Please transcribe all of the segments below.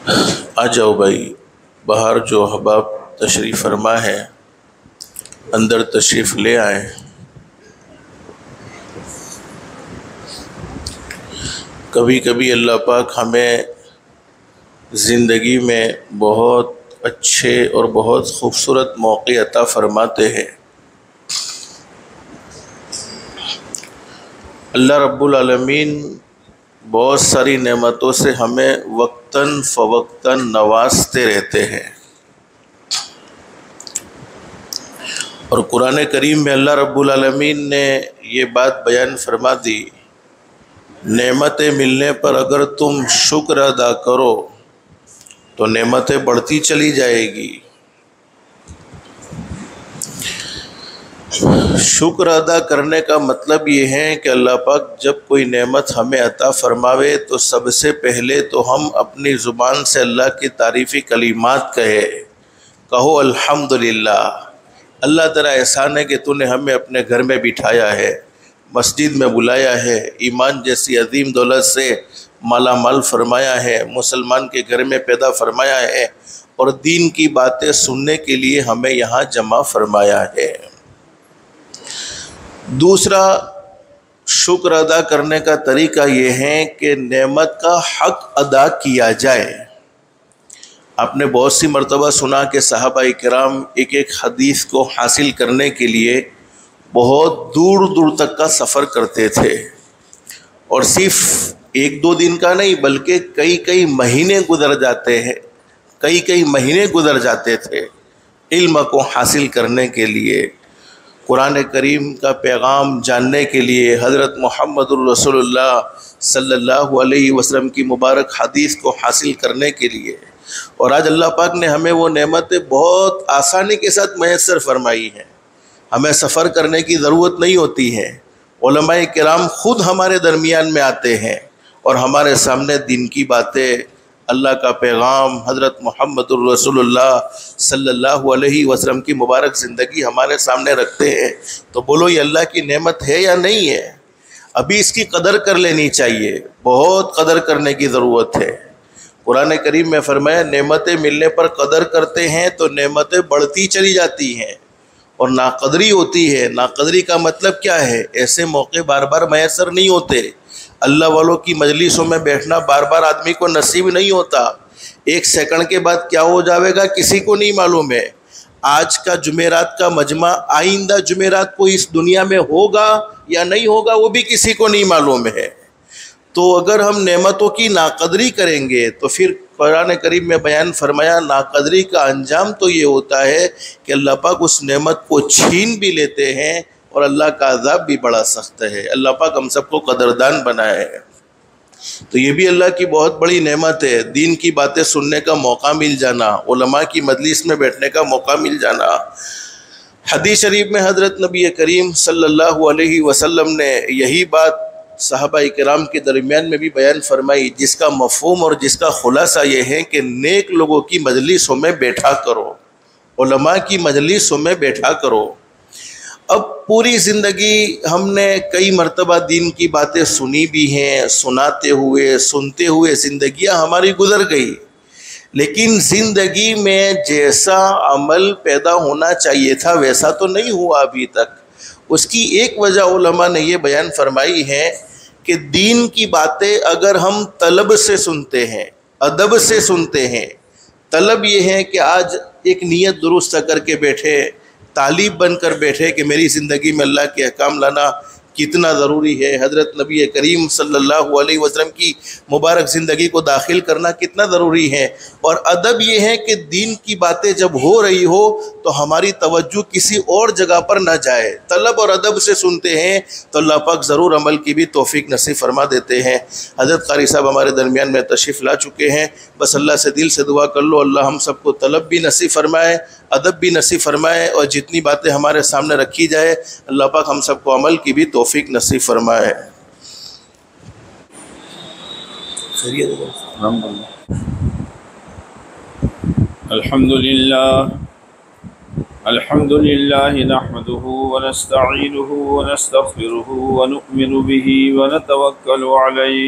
आ जाओ भाई, बाहर जो अहबाब तशरीफ़ फरमा है अंदर तशरीफ़ ले आए। कभी कभी अल्लाह पाक हमें ज़िंदगी में बहुत अच्छे और बहुत ख़ूबसूरत मौक़े अता फ़रमाते हैं। अल्लाह रब्बुल आलमीन बहुत सारी नेमतों से हमें वक्तन फ़वक्तन नवाजते रहते हैं। और कुरान करीम में अल्लाह रब्बुल आलमीन ने ये बात बयान फरमा दी, नेमतें मिलने पर अगर तुम शुक्र अदा करो तो नेमतें बढ़ती चली जाएगी। शुक्र अदा करने का मतलब ये है कि अल्लाह पाक जब कोई नेमत हमें अता फरमावे तो सबसे पहले तो हम अपनी ज़ुबान से अल्लाह की तारीफ़ी कलिमात कहो अल्हम्दुलिल्लाह। अल्लाह तेरा एहसान है कि तूने हमें अपने घर में बिठाया है, मस्जिद में बुलाया है, ईमान जैसी अजीम दौलत से माला माल फरमाया है, मुसलमान के घर में पैदा फरमाया है और दीन की बातें सुनने के लिए हमें यहाँ जमा फरमाया है। दूसरा, शुक्र अदा करने का तरीका ये है कि नेमत का हक़ अदा किया जाए। आपने बहुत सी मर्तबा सुना कि सहाबाए किराम एक एक हदीस को हासिल करने के लिए बहुत दूर दूर तक का सफ़र करते थे और सिर्फ एक दो दिन का नहीं बल्कि कई कई महीने गुजर जाते हैं, कई महीने गुजर जाते थे इल्म को हासिल करने के लिए, कुरान करीम का पैगाम जानने के लिए, हज़रत मुहम्मदुर रसूलुल्लाह सल्लल्लाहु अलैहि वसल्लम की मुबारक हदीस को हासिल करने के लिए। और आज अल्लाह पाक ने हमें वो नेमतें बहुत आसानी के साथ मैसर फरमाई हैं। हमें सफ़र करने की ज़रूरत नहीं होती है। उलमाए किराम ख़ुद हमारे दरमियान में आते हैं और हमारे सामने दिन की बातें, अल्लाह का पैगाम, हज़रत मुहम्मदुर रसूलुल्लाह सल्लल्लाहु अलैहि वसल्लम की मुबारक ज़िंदगी हमारे सामने रखते हैं। तो बोलो ये अल्लाह की नेमत है या नहीं है? अभी इसकी कदर कर लेनी चाहिए, बहुत कदर करने की ज़रूरत है। कुरान करीम में फरमाया, नेमतें मिलने पर कदर करते हैं तो नेमतें बढ़ती चली जाती हैं और नाकदरी होती है। नाकदरी का मतलब क्या है? ऐसे मौके बार बार मैसर नहीं होते। अल्लाह वालों की मजलिसों में बैठना बार बार आदमी को नसीब नहीं होता। एक सेकंड के बाद क्या हो जाएगा किसी को नहीं मालूम है। आज का जुमेरात का मजमा आइंदा जुमेरात को इस दुनिया में होगा या नहीं होगा वो भी किसी को नहीं मालूम है। तो अगर हम नेमतों की नाकदरी करेंगे तो फिर कुरान करीम में बयान फरमाया, नाकदरी का अंजाम तो ये होता है कि अल्लाह पाक उस नेमत को छीन भी लेते हैं और अल्लाह का अज़ाब भी बड़ा सख्त है। अल्लाह पाक हम सबको कदरदान बनाए। तो ये भी अल्लाह की बहुत बड़ी नेमत है, दीन की बातें सुनने का मौका मिल जाना, उलमा की मजलिस में बैठने का मौका मिल जाना। हदीस शरीफ में हज़रत नबी करीम सल्लल्लाहु अलैहि वसल्लम ने यही बात सहाबाए किराम के दरमियान में भी बयान फरमाई, जिसका मफ़हूम और जिसका खुलासा ये है कि नेक लोगों की मजलिसों में बैठा करो, उलमा की मजलिसों में बैठा करो। अब पूरी ज़िंदगी हमने कई मरतबा दीन की बातें सुनी भी हैं, सुनाते हुए सुनते हुए ज़िंदगियाँ हमारी गुज़र गई, लेकिन ज़िंदगी में जैसा अमल पैदा होना चाहिए था वैसा तो नहीं हुआ अभी तक। उसकी एक वजह उलमा ने ये बयान फरमाई है कि दीन की बातें अगर हम तलब से सुनते हैं, अदब से सुनते हैं, तलब ये है कि आज एक नीयत दुरुस्त करके बैठे, तालिब बनकर बैठे कि मेरी ज़िंदगी में अल्लाह के अहकाम लाना कितना ज़रूरी है, हज़रत नबी करीम सल्लल्लाहु अलैहि वसल्लम की मुबारक ज़िंदगी को दाखिल करना कितना ज़रूरी है। और अदब ये है कि दीन की बातें जब हो रही हो तो हमारी तवज्जो किसी और जगह पर ना जाए। तलब और अदब से सुनते हैं तो अल्लाह पाक ज़रूर अमल की भी तौफीक नसीब फरमा देते हैं। हज़रत क़ारी साहब हमारे दरमियान में तशरीफ़ ला चुके हैं। बस अल्लाह से दिल से दुआ कर लो, अल्लाह हम सबको तलब भी नसीब फरमाए, अदब भी नसीब फरमाए और जितनी बातें हमारे सामने रखी जाए अल्लाह पाक हम सबको अमल की भी तौफीक नसीब फरमाए। अल्हम्दुलिल्लाह नहमदुहु व नस्तईनुहु व नस्तगफिरुहु व नु'मिनु बिही व नतवक्कलु अलैहि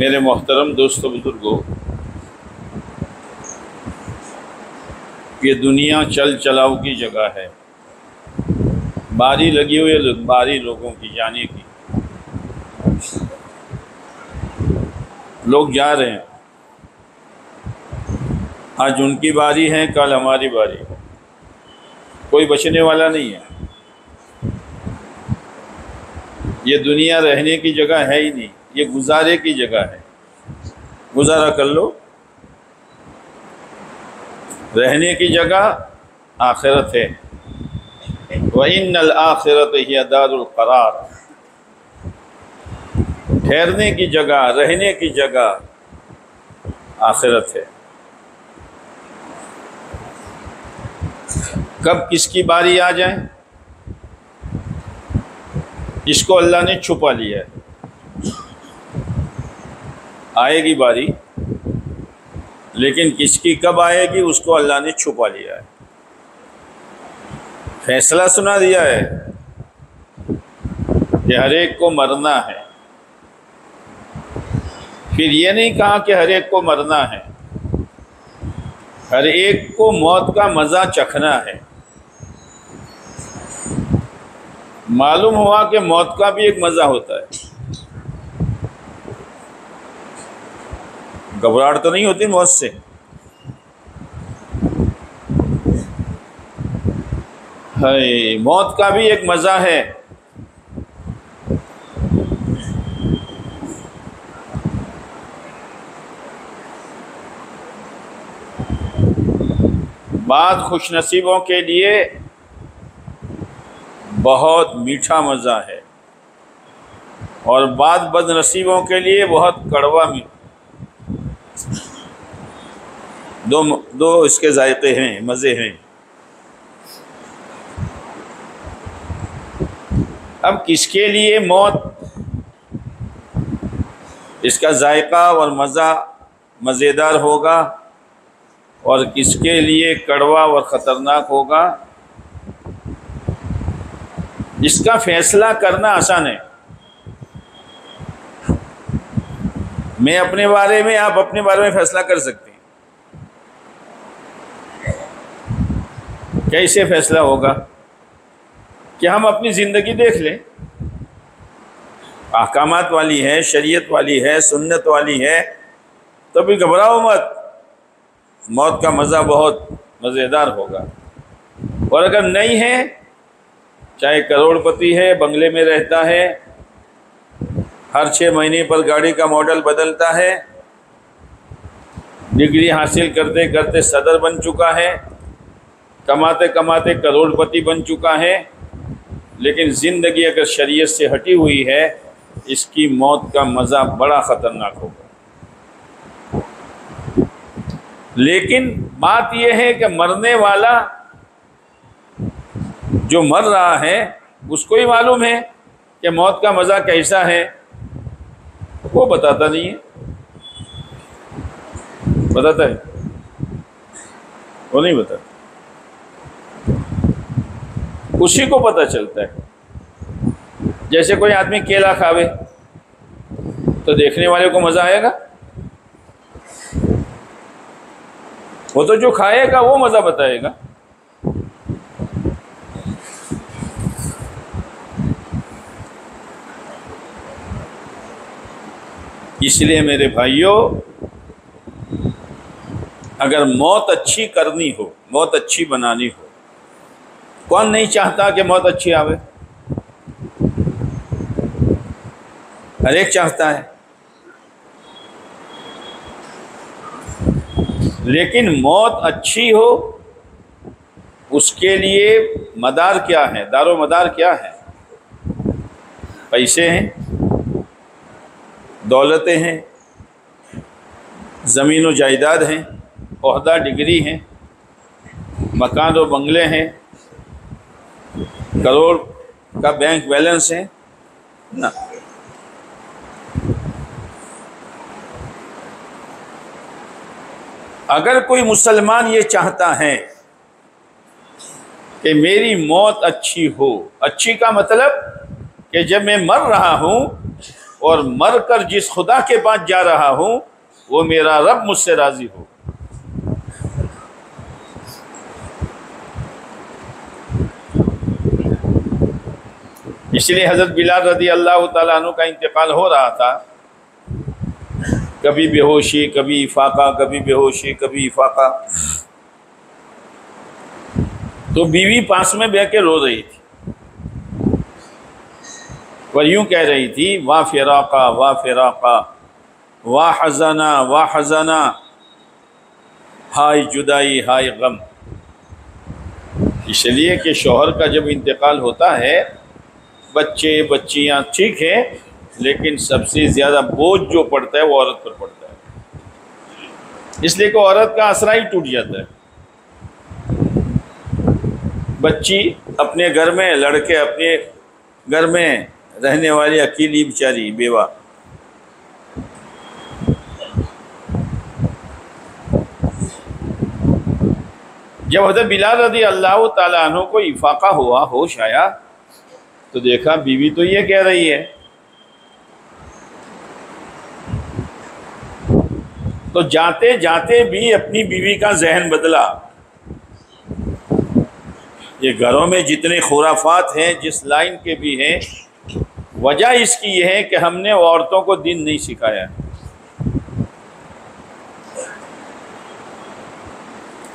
मेरे मोहतरम दोस्तों बुजुर्गों, ये दुनिया चल चलाओ की जगह है। बारी लगी हुई है बारी लोगों की जाने की। लोग जा रहे हैं, आज उनकी बारी है, कल हमारी बारी। कोई बचने वाला नहीं है। ये दुनिया रहने की जगह है ही नहीं, ये गुजारे की जगह है। गुजारा कर लो। रहने की जगह आखिरत है। व इन्नल आखिरत हिय दारुल करार। ठहरने की जगह, रहने की जगह आखिरत है। कब किसकी बारी आ जाए, इसको अल्लाह ने छुपा लिया है। आएगी बारी, लेकिन किसकी कब आएगी उसको अल्लाह ने छुपा लिया है। फैसला सुना दिया है कि हर एक को मरना है। फिर ये नहीं कहा कि हर एक को मरना है, हर एक को मौत का मज़ा चखना है। मालूम हुआ कि मौत का भी एक मज़ा होता है। घबराहट तो नहीं होती मौत से। है, मौत का भी एक मज़ा है। बाद खुशनसीबों के लिए बहुत मीठा मज़ा है और बाद बदनसीबों के लिए बहुत कड़वा दो इसके जायके हैं, मज़े हैं। अब किसके लिए मौत, इसका जायका और मज़ा मज़ेदार होगा और किसके लिए कड़वा और ख़तरनाक होगा, इसका फैसला करना आसान है। मैं अपने बारे में, आप अपने बारे में फैसला कर सकते हैं। कैसे फैसला होगा कि हम अपनी ज़िंदगी देख लें, अहकामात वाली है, शरीयत वाली है, सुन्नत वाली है, तो भी घबराओ मत। मौत का मज़ा बहुत मज़ेदार होगा। और अगर नहीं है, चाहे करोड़पति है, बंगले में रहता है, हर 6 महीने पर गाड़ी का मॉडल बदलता है, डिग्री हासिल करते करते सदर बन चुका है, कमाते कमाते करोड़पति बन चुका है, लेकिन ज़िंदगी अगर शरीयत से हटी हुई है, इसकी मौत का मज़ा बड़ा ख़तरनाक होगा। लेकिन बात यह है कि मरने वाला जो मर रहा है उसको ही मालूम है कि मौत का मज़ा कैसा है, वो बताता नहीं है। बताता है? वो नहीं बताता, उसी को पता चलता है। जैसे कोई आदमी केला खावे तो देखने वाले को मज़ा आएगा? वो तो जो खाएगा वो मज़ा बताएगा। इसलिए मेरे भाइयों, अगर मौत अच्छी करनी हो, मौत अच्छी बनानी हो, कौन नहीं चाहता कि मौत अच्छी आवे? हर एक चाहता है। लेकिन मौत अच्छी हो उसके लिए मदार क्या है, दारो मदार क्या है? पैसे हैं, दौलतें हैं, ज़मीन व जायदाद हैं, ओहदा डिग्री हैं, मकान और बंगले हैं, करोड़ का बैंक बैलेंस है ना। अगर कोई मुसलमान ये चाहता है कि मेरी मौत अच्छी हो, अच्छी का मतलब कि जब मैं मर रहा हूँ और मर कर जिस खुदा के पास जा रहा हूँ वो मेरा रब मुझसे राज़ी हो, इसलिए हज़रत बिलाल रज़ी अल्लाह ताला अन्हु का इंतकाल हो रहा था। कभी बेहोशी, कभी इफाका, कभी बेहोशी, कभी इफाका। तो बीवी पास में बैठ के रो रही थी और यूँ कह रही थी, वाह फिराका, वाह फिराका, वाह हज़ना, वाह हज़ना, हाय जुदाई, हाय गम। इसलिए कि शौहर का जब इंतकाल होता है, बच्चे बच्चियाँ ठीक है, लेकिन सबसे ज़्यादा बोझ जो पड़ता है वो औरत पर पड़ता है। इसलिए कि औरत का आसरा ही टूट जाता है। बच्ची अपने घर में, लड़के अपने घर में रहने वाली अकेली बेचारी बेवा। जब हज़रत बिलाल रज़ी अल्लाह ताला अन्हु को इफाका हुआ, होश आया, तो देखा बीवी तो ये कह रही है। तो जाते जाते भी अपनी बीवी का जहन बदला। ये घरों में जितने खुराफात हैं, जिस लाइन के भी हैं, वजह इसकी यह है कि हमने औरतों को दीन नहीं सिखाया।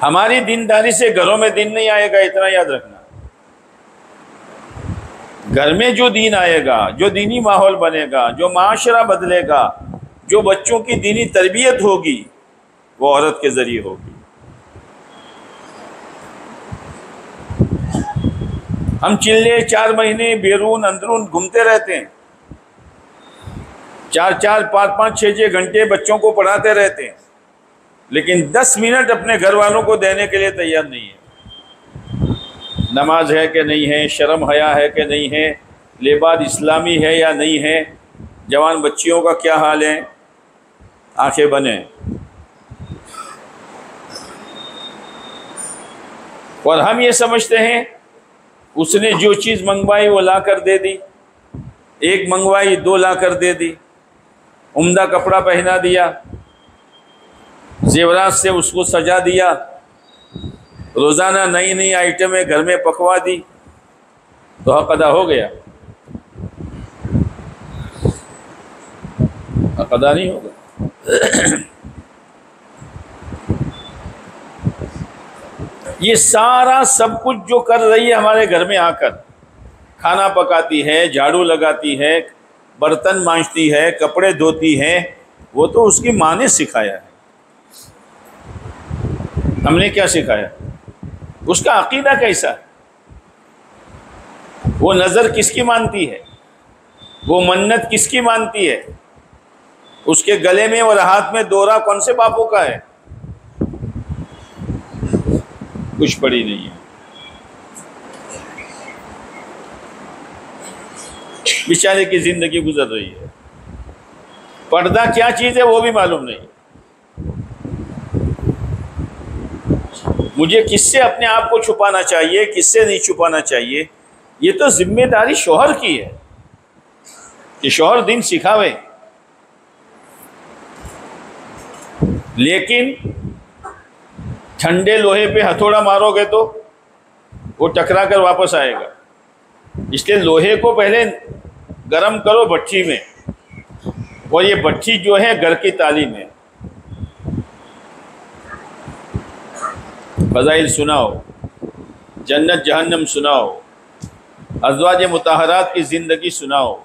हमारी दीनदारी से घरों में दीन नहीं आएगा, इतना याद रखना। घर में जो दीन आएगा, जो दीनी माहौल बनेगा, जो माशरा बदलेगा, जो बच्चों की दीनी तरबियत होगी, वो औरत के ज़रिए होगी। हम चिल्ले 4 महीने बैरून अंदरून घूमते रहते हैं, 4-4, 5-5, 6-6 घंटे बच्चों को पढ़ाते रहते हैं, लेकिन 10 मिनट अपने घर वालों को देने के लिए तैयार नहीं है। नमाज है कि नहीं है, शर्म हया है कि नहीं है, लिबास इस्लामी है या नहीं है, जवान बच्चियों का क्या हाल है, आंखें बने। और हम ये समझते हैं उसने जो चीज़ मंगवाई वो ला कर दे दी, एक मंगवाई 2 ला कर दे दी, उम्दा कपड़ा पहना दिया, जेवरात से उसको सजा दिया, रोज़ाना नई नई आइटमें घर में पकवा दी, तो हक अदा हो गया? हक अदा नहीं होगा। ये सारा सब कुछ जो कर रही है हमारे घर में आकर, खाना पकाती है, झाड़ू लगाती है, बर्तन मांजती है, कपड़े धोती है, वो तो उसकी माँ ने सिखाया है। हमने क्या सिखाया? उसका अकीदा कैसा है? वो नज़र किसकी मानती है? वो मन्नत किसकी मानती है? उसके गले में और हाथ में दोहरा कौन से बापों का है? कुछ पड़ी नहीं है। बेचारे की जिंदगी गुजर रही है। पर्दा क्या चीज़ है वो भी मालूम नहीं। मुझे किससे अपने आप को छुपाना चाहिए, किससे नहीं छुपाना चाहिए, ये तो जिम्मेदारी शौहर की है कि शौहर दिन सिखावे। लेकिन ठंडे लोहे पे हथौड़ा मारोगे तो वो टकरा कर वापस आएगा। इसलिए लोहे को पहले गरम करो भट्ठी में, और ये भट्ठी जो है घर की तालीम है। फज़ाइल सुनाओ, जन्नत जहन्नम सुनाओ, अज़वाज मुताहरात की ज़िंदगी सुनाओ,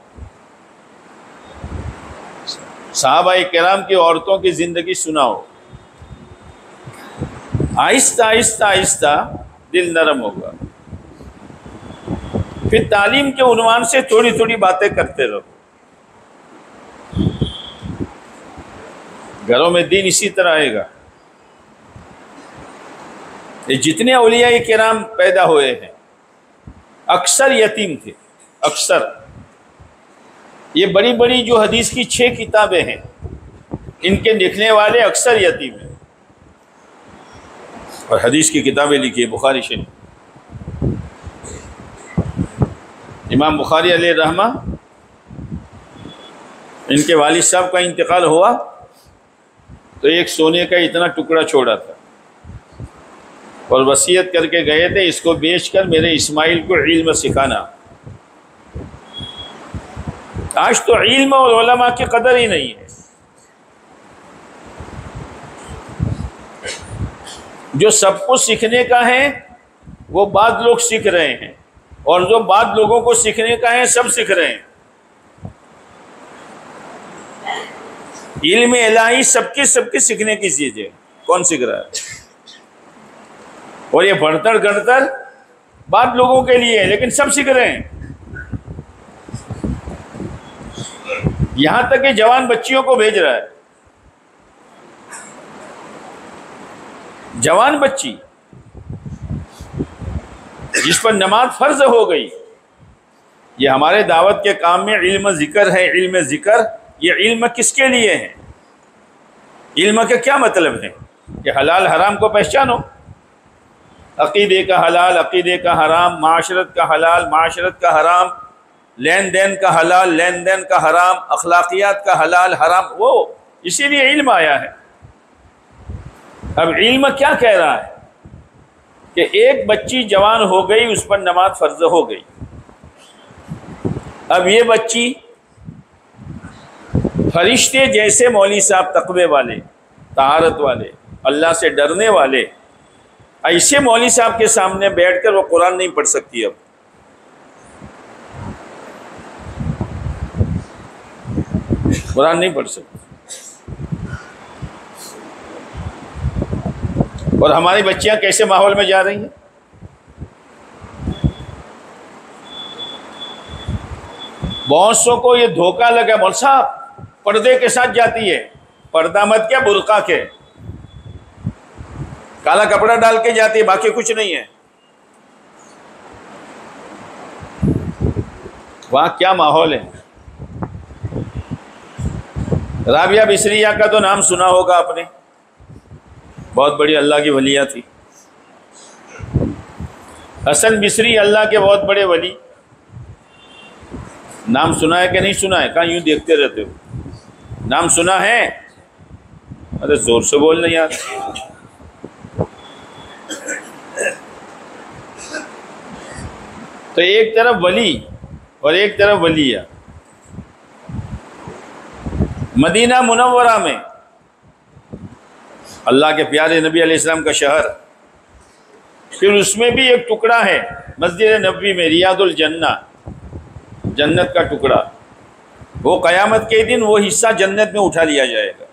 सहाबाए किराम की औरतों की ज़िंदगी सुनाओ। आहिस्ता आहिस्ता आहिस्ता दिल नरम होगा। फिर तालीम के उन्वान से थोड़ी थोड़ी बातें करते रहो। घरों में दीन इसी तरह आएगा। ये जितने औलिया किराम पैदा हुए हैं अक्सर यतीम थे, अक्सर। ये बड़ी बड़ी जो हदीस की 6 किताबें हैं, इनके लिखने वाले अक्सर यतीम हैं। और हदीस की किताबें लिखी है बुखारी शरीफ। इमाम बुखारी अलैहि रहमा, इनके वालिद साहब का इंतकाल हुआ तो एक सोने का इतना टुकड़ा छोड़ा था और वसीयत करके गए थे, इसको बेचकर मेरे इस्माइल को इल्म सिखाना। आज तो इल्म और उलमा की कदर ही नहीं है। जो सब कुछ सीखने का है वो बाद लोग सीख रहे हैं, और जो बाद लोगों को सीखने का है सब सीख रहे हैं। इल्म इलाही सबकी सीखने की चीज है, कौन सीख रहा है? और ये बढ़तर गढ़तर बाद लोगों के लिए है, लेकिन सब सीख रहे हैं। यहां तक कि जवान बच्चियों को भेज रहा है। जवान बच्ची जिस पर नमाज फर्ज हो गई, ये हमारे दावत के काम में इल्म जिक्र है। इल्म जिक्र, ये इल्म किसके लिए है? इल्म का क्या मतलब है? कि हलाल हराम को पहचानो, अकीदे का हलाल, अकीदे का हराम, माशरत का हलाल, माशरत का हराम, लेन देन का हलाल, लेन देन का हराम, अखलाकियात का हलाल हराम, वो इसीलिए इल्म आया है। अब इल्म क्या कह रहा है कि एक बच्ची जवान हो गई, उस पर नमाज फर्ज हो गई। अब ये बच्ची फरिश्ते जैसे मौली साहब, तकवे वाले, तहारत वाले, अल्लाह से डरने वाले, ऐसे मौली साहब के सामने बैठकर वो कुरान नहीं पढ़ सकती। अब कुरान नहीं पढ़ सकती। और हमारी बच्चियां कैसे माहौल में जा रही हैं? बहुत सौ को ये धोखा लगा, मौल साहब पर्दे के साथ जाती है। पर्दा मत क्या, बुर्का के, काला कपड़ा डाल के जाती है, बाकी कुछ नहीं है। वहां क्या माहौल है? राबिया बिसरिया का तो नाम सुना होगा आपने, बहुत बड़ी अल्लाह की वलिया थी। हसन बिसरी अल्लाह के बहुत बड़े वली, नाम सुना है कि नहीं सुना है? कहाँ यूं देखते रहते हो? नाम सुना है? अरे जोर से बोल नहीं यार। तो एक तरफ वली और एक तरफ वलिया। मदीना मुनव्वरा में अल्लाह के प्यारे नबी अलैहिस्सलाम का शहर, फिर उसमें भी एक टुकड़ा है मस्जिद नबवी में, रियादुल जन्ना, जन्नत का टुकड़ा। वो क़यामत के दिन वो हिस्सा जन्नत में उठा लिया जाएगा।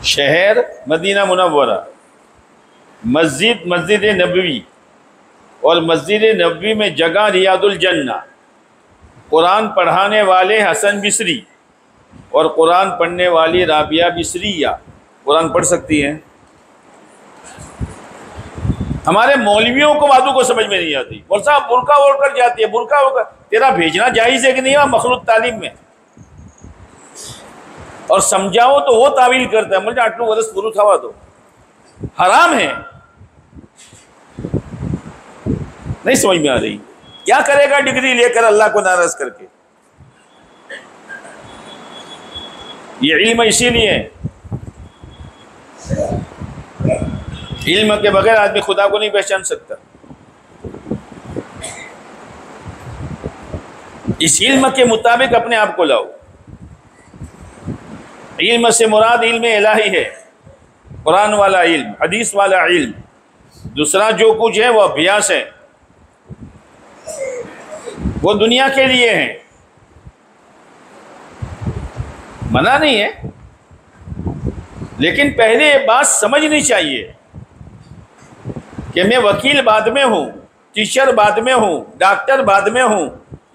शहर मदीना मुनव्वरा, मस्जिद नबवी, और मस्जिद नबवी में जगह रियादुल जन्ना। कुरान पढ़ाने वाले हसन बिसरी और कुरान पढ़ने वाली राबिया बिसरिया कुरान पढ़ सकती हैं। हमारे मौलवियों को बातों को समझ में नहीं आती। बोल साहब बुरका ओढ़ कर जाती है, बुरका होकर तेरा भेजना जायज़ है कि नहीं मखलूत तालीम में, और समझाओ तो वो तावील करता है। मुझे 8 वर्ष गुरु था तो हराम है, नहीं समझ में आ रही। क्या करेगा डिग्री लेकर अल्लाह को नाराज करके? ये इल्म इसीलिए, इल्म के बगैर आदमी खुदा को नहीं पहचान सकता। इस इल्म के मुताबिक अपने आप को लाओ। इल्म से मुराद इल्म इलाही है, कुरान वाला इल्म, हदीस वाला इल्म। दूसरा जो कुछ है वो अभ्यास है, वो दुनिया के लिए है, मना नहीं है। लेकिन पहले ये बात समझनी चाहिए कि मैं वकील बाद में हूँ, टीचर बाद में हूँ, डॉक्टर बाद में हूँ,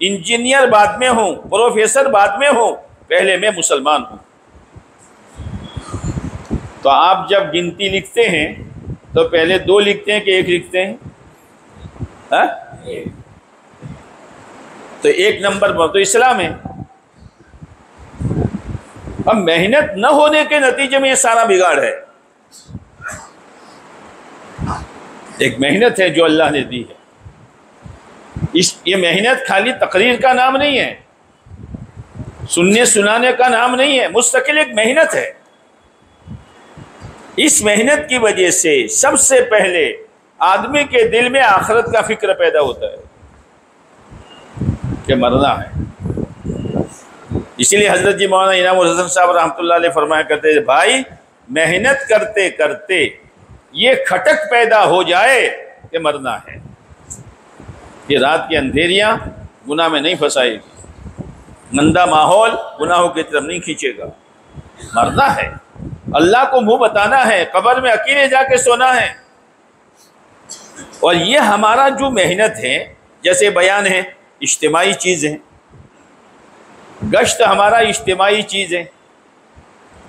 इंजीनियर बाद में हूँ, प्रोफेसर बाद में हूँ, पहले मैं मुसलमान हूँ। तो आप जब गिनती लिखते हैं तो पहले 2 लिखते हैं कि 1 लिखते हैं? हाँ? तो 1 नंबर पर तो इस्लाम है। अब मेहनत न होने के नतीजे में ये सारा बिगाड़ है। एक मेहनत है जो अल्लाह ने दी है। ये मेहनत खाली तकरीर का नाम नहीं है, सुनने सुनाने का नाम नहीं है, मुस्तकिल एक मेहनत है। इस मेहनत की वजह से सबसे पहले आदमी के दिल में आखिरत का फिक्र पैदा होता है कि मरना है। इसीलिए हजरत जी मौलाना इनाम उल हसन साहब रहमतुल्लाह अलैह फरमाया करते थे, भाई मेहनत करते करते ये खटक पैदा हो जाए कि मरना है। ये रात की अंधेरियां गुनाह में नहीं फंसाएगी, गंदा माहौल गुनाहों की तरफ नहीं खींचेगा। मरना है, अल्लाह को मुंह बताना है, कब्र में अकेले जाके सोना है। और ये हमारा जो मेहनत है, जैसे बयान है, इज्तिमाई चीज़ है, गश्त हमारा इज्तिमाई चीज़ है,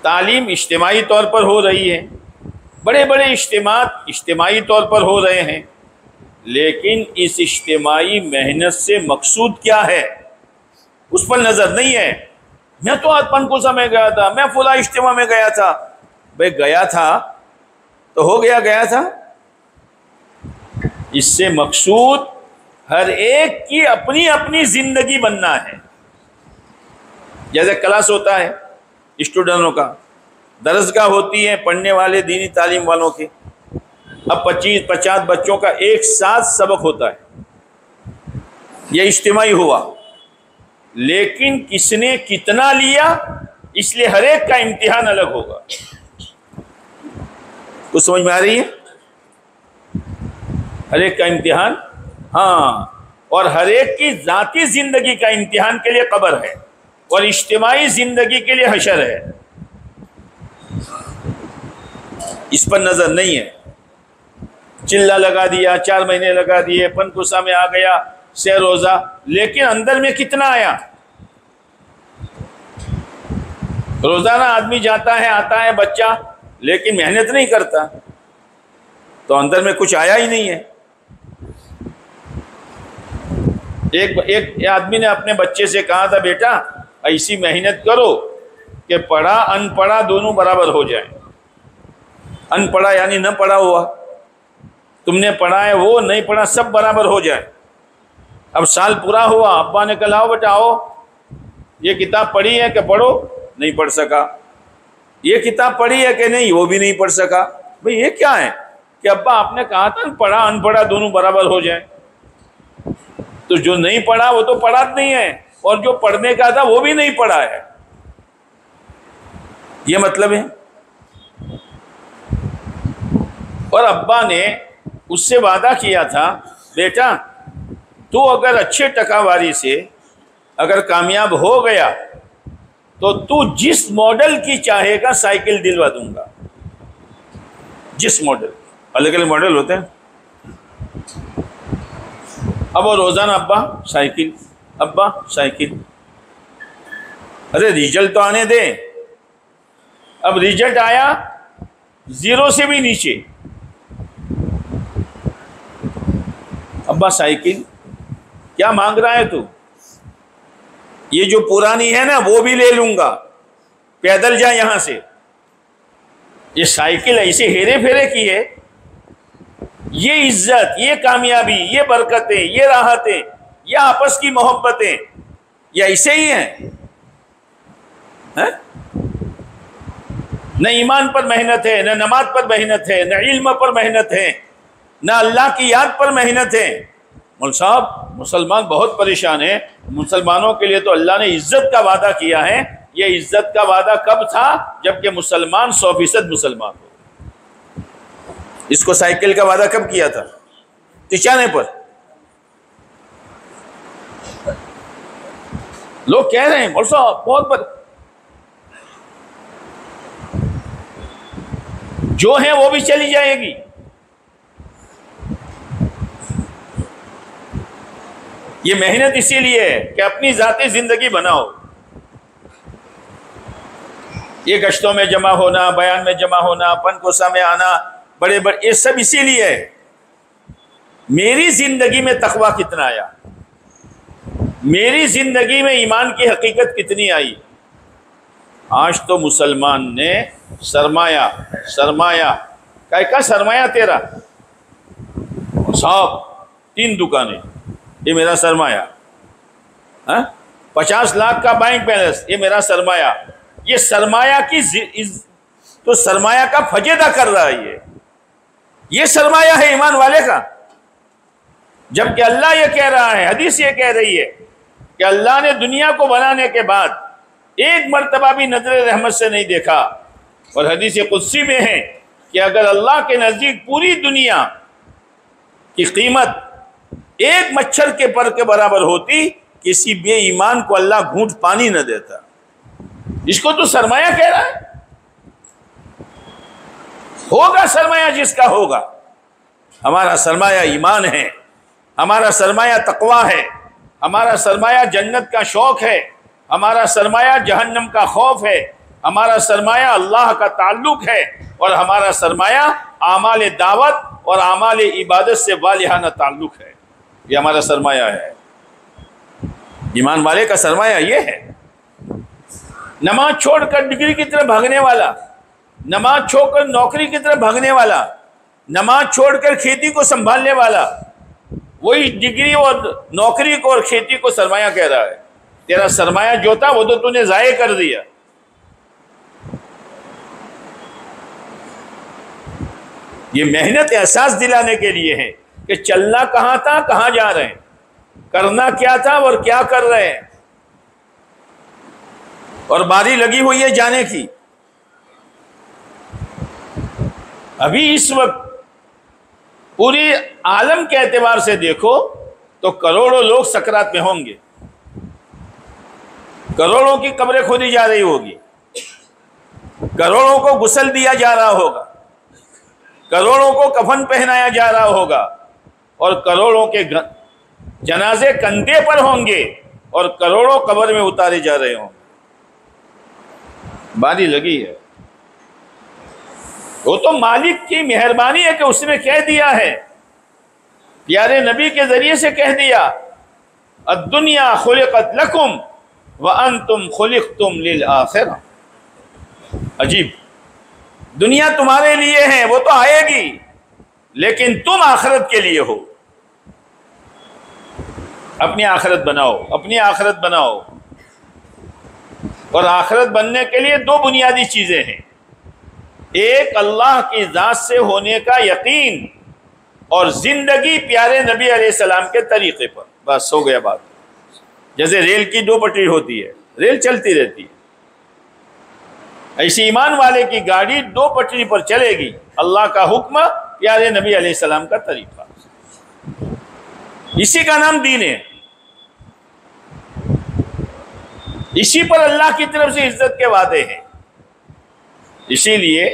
तालीम इज्तिमाई तौर पर हो रही है, बड़े बड़े इज्तिमात इज्तिमाई तौर पर हो रहे हैं। लेकिन इस इज्तिमाई मेहनत से मकसूद क्या है उस पर नज़र नहीं है। मैं तो आज पंकुसा में गया था, मैं फुला इज्तिमा में गया था। भाई गया था तो हो गया, गया था। इससे मकसूद हर एक की अपनी अपनी जिंदगी बनना है। जैसे क्लास होता है स्टूडेंटों का, दरसगाह होती है पढ़ने वाले दीनी तालीम वालों की। अब 25-50 बच्चों का एक साथ सबक होता है, यह इज्तिमाई हुआ। लेकिन किसने कितना लिया, इसलिए हर एक का इम्तिहान अलग होगा। कुछ समझ में आ रही है? हर एक का इम्तिहान, हाँ। और हर एक की जाती जिंदगी का इम्तिहान के लिए कब्र है और इज्तिमाई जिंदगी के लिए हशर है। इस पर नजर नहीं है। चिल्ला लगा दिया, 4 महीने लगा दिए, पनकुसा में आ गया, से रोजा, लेकिन अंदर में कितना आया? रोजाना आदमी जाता है आता है बच्चा, लेकिन मेहनत नहीं करता, तो अंदर में कुछ आया ही नहीं है। एक आदमी ने अपने बच्चे से कहा था, बेटा ऐसी मेहनत करो कि पढ़ा अनपढ़ा दोनों बराबर हो जाए। अनपढ़ा यानी न पढ़ा हुआ, तुमने पढ़ा है वो, नहीं पढ़ा सब बराबर हो जाए। अब साल पूरा हुआ, अब्बा ने कहा लाओ बेटा आओ, ये किताब पढ़ी है कि पढ़ो, नहीं पढ़ सका। ये किताब पढ़ी है कि नहीं, वो भी नहीं पढ़ सका। भाई ये क्या है कि अब्बा आपने कहा था पढ़ा अनपढ़ा दोनों बराबर हो जाए। तो जो नहीं पढ़ा वो तो पढ़ा नहीं है, और जो पढ़ने का था वो भी नहीं पढ़ा है। ये मतलब है। और अब्बा ने उससे वादा किया था, बेटा तू अगर अच्छे टकावारी से अगर कामयाब हो गया तो तू जिस मॉडल की चाहेगा साइकिल दिलवा दूंगा। जिस मॉडल, अलग अलग मॉडल होते हैं। अब वो रोजाना अब्बा साइकिल, अब्बा साइकिल। अरे रिजल्ट तो आने दे। अब रिजल्ट आया 0 से भी नीचे। अब्बा साइकिल क्या मांग रहा है तू? ये जो पुरानी है ना वो भी ले लूंगा, पैदल जा यहां से। ये साइकिल ऐसे हेरे फेरे की है। ये इज्जत, ये कामयाबी, ये बरकतें, ये राहतें, ये आपस की मोहब्बतें, ये ऐसे ही हैं है? न ईमान पर मेहनत है, न नमाज पर मेहनत है, न इल्म पर मेहनत है, न अल्लाह की याद पर मेहनत है। मौल साहब मुसलमान बहुत परेशान है। मुसलमानों के लिए तो अल्लाह ने इज्जत का वादा किया है। ये इज्जत का वादा कब था? जबकि मुसलमान 100% मुसलमान हो। इसको साइकिल का वादा कब किया था? टिचाने पर। लोग कह रहे हैं मौल साहब बहुत जो है वो भी चली जाएगी। ये मेहनत इसीलिए है कि अपनी जाती जिंदगी बनाओ। ये गश्तों में जमा होना, बयान में जमा होना, पनकोसा में आना, बड़े बड़े, ये सब इसीलिए है। मेरी जिंदगी में तकवा कितना आया, मेरी जिंदगी में ईमान की हकीकत कितनी आई। आज तो मुसलमान ने सरमाया का सरमाया तेरा साहब 3 दुकानें, ये मेरा सरमाया। 50 लाख का बैंक बैलेंस, ये मेरा सरमाया। ये सरमाया की तो सरमाया का फजेदा कर रहा है। ये सरमाया है ईमान वाले का। जबकि अल्लाह ये कह रहा है, हदीस ये कह रही है कि अल्लाह ने दुनिया को बनाने के बाद एक मर्तबा भी नजर रहमत से नहीं देखा। और हदीस कुदसी में है कि अगर अल्लाह के नजदीक पूरी दुनिया की कीमत एक मच्छर के पर के बराबर होती, किसी बेईमान को अल्लाह घूंट पानी न देता। इसको तो सरमाया कह रहा है। होगा सरमाया जिसका होगा। हमारा सरमाया ईमान है, हमारा सरमाया तकवा है, हमारा सरमाया जन्नत का शौक है, हमारा सरमाया जहन्नम का खौफ है, हमारा सरमाया अल्लाह का ताल्लुक है, और हमारा सरमाया आमाल दावत और आमाल इबादत से वालिहाना ताल्लुक है। ये हमारा सरमाया है। ईमान वाले का सरमाया ये है। नमाज छोड़कर डिग्री की तरफ भागने वाला, नमाज छोड़कर नौकरी की तरफ भागने वाला, नमाज छोड़कर खेती को संभालने वाला, वही डिग्री और नौकरी को और खेती को सरमाया कह रहा है। तेरा सरमाया जो था वो तो तूने जाये कर दिया। ये मेहनत एहसास दिलाने के लिए है कि चलना कहां था, कहां जा रहे हैं, करना क्या था और क्या कर रहे हैं। और बारी लगी हुई है जाने की। अभी इस वक्त पूरी आलम के एतबार से देखो तो करोड़ों लोग सकरात में होंगे, करोड़ों की कब्रें खोदी जा रही होगी, करोड़ों को गुस्ल दिया जा रहा होगा, करोड़ों को कफन पहनाया जा रहा होगा, और करोड़ों के जनाजे कंधे पर होंगे, और करोड़ों कब्र में उतारे जा रहे होंगे। बारी लगी है। वो तो मालिक की मेहरबानी है कि उसने कह दिया है, प्यारे नबी के जरिए से कह दिया, अद्दुनिया खुलिकत लकुम व अंतुम खुलिकतुम लिल आखिरा। अजीब, दुनिया तुम्हारे लिए है, वो तो आएगी, लेकिन तुम आखिरत के लिए हो। अपनी आखिरत बनाओ, अपनी आखिरत बनाओ। और आखिरत बनने के लिए 2 बुनियादी चीजें हैं। एक, अल्लाह की जात से होने का यकीन, और जिंदगी प्यारे नबी अलैहिस्सलाम के तरीके पर। बस हो गया बात। जैसे रेल की 2 पटरी होती है, रेल चलती रहती है, ऐसी ईमान वाले की गाड़ी 2 पटरी पर चलेगी। अल्लाह का हुक्म प्यारे नबी अलैहिस्सलाम का तरीका। इसी का नाम दीन है, इसी पर अल्लाह की तरफ से इज्जत के वादे हैं। इसीलिए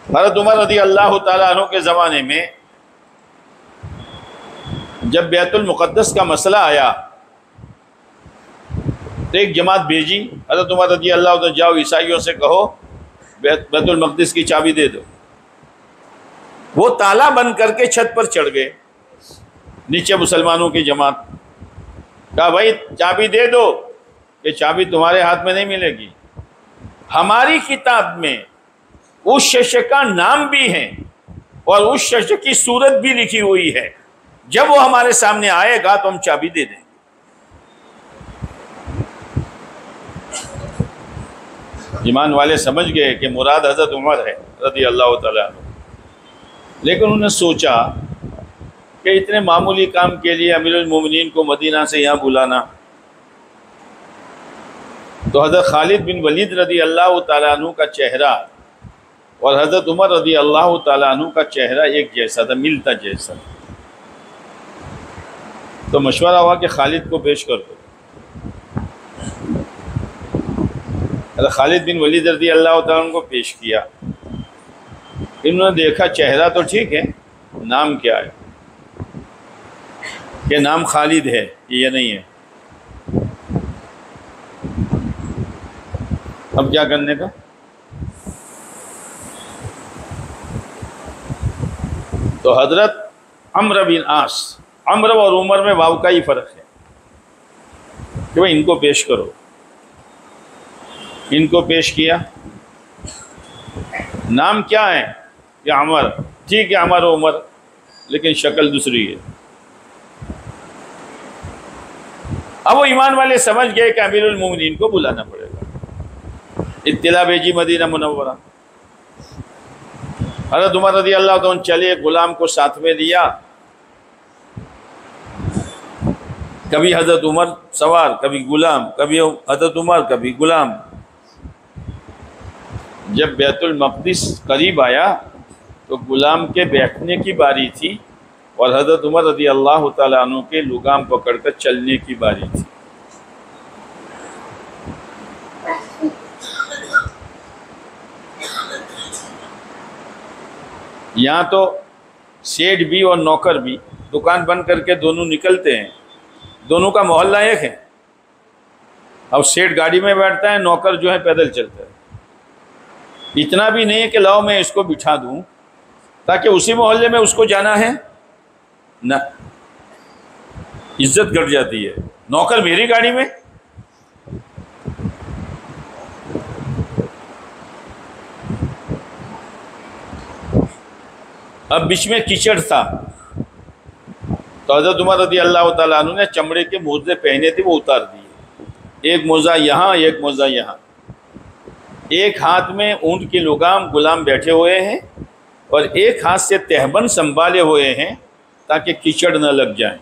हज़रत उमर रज़ी अल्लाह तआला अन्हु के ज़माने में जब बैतुल मुक़द्दस का मसला आया तो एक जमात भेजी, हज़रत उमर रज़ी अल्लाह तआला, जाओ ईसाइयों से कहो बैतुल मक़दिस की चाबी दे दो। वो ताला बंद करके छत पर चढ़ गए, नीचे मुसलमानों की जमात। कहा भाई चाबी दे दो, ये चाबी तुम्हारे हाथ में नहीं मिलेगी। हमारी किताब में उस शख्स का नाम भी है और उस शख्स की सूरत भी लिखी हुई है, जब वो हमारे सामने आएगा तो हम चाबी दे देंगे। ईमान वाले समझ गए कि मुराद हज़रत उमर है रज़ी अल्लाह तआला अन्हु। लेकिन उन्होंने सोचा कि इतने मामूली काम के लिए अमीरुल मोमिनीन को मदीना से यहाँ बुलाना, तो हज़रत खालिद बिन वलीद रज़ी अल्लाह तआला अन्हु का चेहरा और हज़रत उमर रज़ी अल्लाह तआला अन्हु का चेहरा एक जैसा था, मिलता जैसा। तो मशवरा हुआ कि खालिद को पेश कर दो। खालिद बिन वलीद रज़ी अल्लाह तआला अन्हु को पेश किया। इन्होंने देखा चेहरा तो ठीक है, नाम क्या है? कि नाम खालिद है, ये नहीं है। अब क्या करने का? तो हजरत अम्र बिन आस, अम्र और उमर में वाव का ही फर्क है कि भाई इनको पेश करो। इनको पेश किया। नाम क्या है? या अमर, ठीक है अमर उमर, लेकिन शक्ल दूसरी है। अब वो ईमान वाले समझ गए कि अमीरुल मोमिनीन को बुलाना पड़ेगा। इत्तिला भेजी मदीना मुनव्वरा। हज़रत उमर रज़ी अल्लाह तआला चले, गुलाम को साथ में लिया। कभी हज़रत उमर सवार, कभी गुलाम, कभी हज़रत उमर, कभी गुलाम। जब बैतुल मक़दिस करीब आया तो गुलाम के बैठने की बारी थी और हज़रत उमर रज़ी अल्लाह तआला अन्हु के लुगाम पकड़कर चलने की बारी थी। यहाँ तो सेठ भी और नौकर भी दुकान बंद करके दोनों निकलते हैं, दोनों का मोहल्ला एक है। अब सेठ गाड़ी में बैठता है, नौकर जो है पैदल चलता है। इतना भी नहीं है कि लाओ मैं इसको बिठा दूं ताकि उसी मोहल्ले में उसको जाना है ना, इज्जत घट जाती है। नौकर मेरी गाड़ी में, अब बीच में कीचड़ था तो हज़रत उमर रज़ी अल्लाह तआला अन्हु ने चमड़े के मोज़े पहने थे, वो उतार दिए। एक मोज़ा यहाँ, एक मोज़ा यहाँ। एक हाथ में ऊंट की लुगाम गुलाम बैठे हुए हैं और एक हाथ से तहबन संभाले हुए हैं ताकि कीचड़ न लग जाए।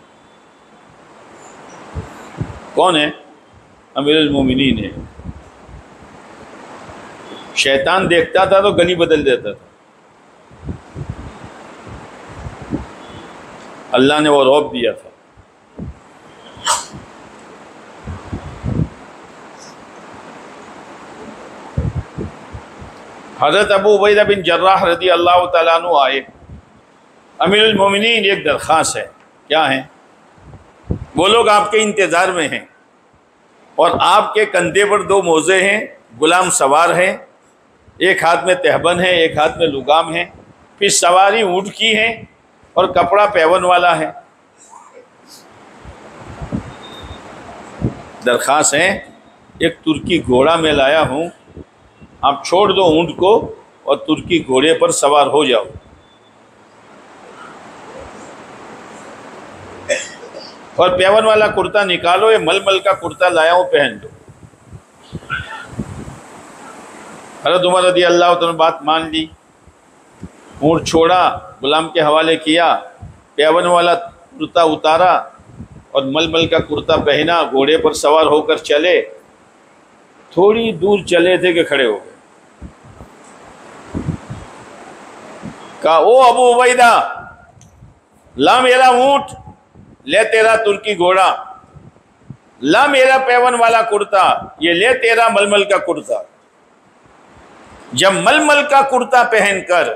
कौन है? अमीरुल मोमिनीन है। शैतान देखता था तो गली बदल देता था। अल्लाह ने वो रौब दिया था। हज़रत अबू उबैदा बिन जर्राह रज़ी अल्लाह तआला अन्हु आए। अमीरुल मोमिनीन, एक दरख्वास्त है। क्या है? वो लोग आपके इंतज़ार में हैं और आपके कंधे पर दो मोज़े हैं, गुलाम सवार हैं, एक हाथ में तहबन है, एक हाथ में लुगाम है, फिर सवारी ऊँट की है और कपड़ा पैवन वाला है। दरख्वास्त है, एक तुर्की घोड़ा मैं लाया हूँ, आप छोड़ दो ऊँट को और तुर्की घोड़े पर सवार हो जाओ। और पैवन वाला कुर्ता निकालो, ये मलमल का कुर्ता लाया हूँ, पहन दो। हज़रत उमर रज़ी अल्लाह तआला बात मान ली, ऊँट छोड़ा, गुलाम के हवाले किया, पैवन वाला कुर्ता उतारा और मलमल का कुर्ता पहना, घोड़े पर सवार होकर चले। थोड़ी दूर चले थे कि खड़े हो गए। कहा, ओ अबू उबैदा, ला मेरा ऊंट, ले तेरा तुर्की घोड़ा, ला मेरा पैवन वाला कुर्ता, ये ले तेरा मलमल का कुर्ता। जब मलमल का कुर्ता पहनकर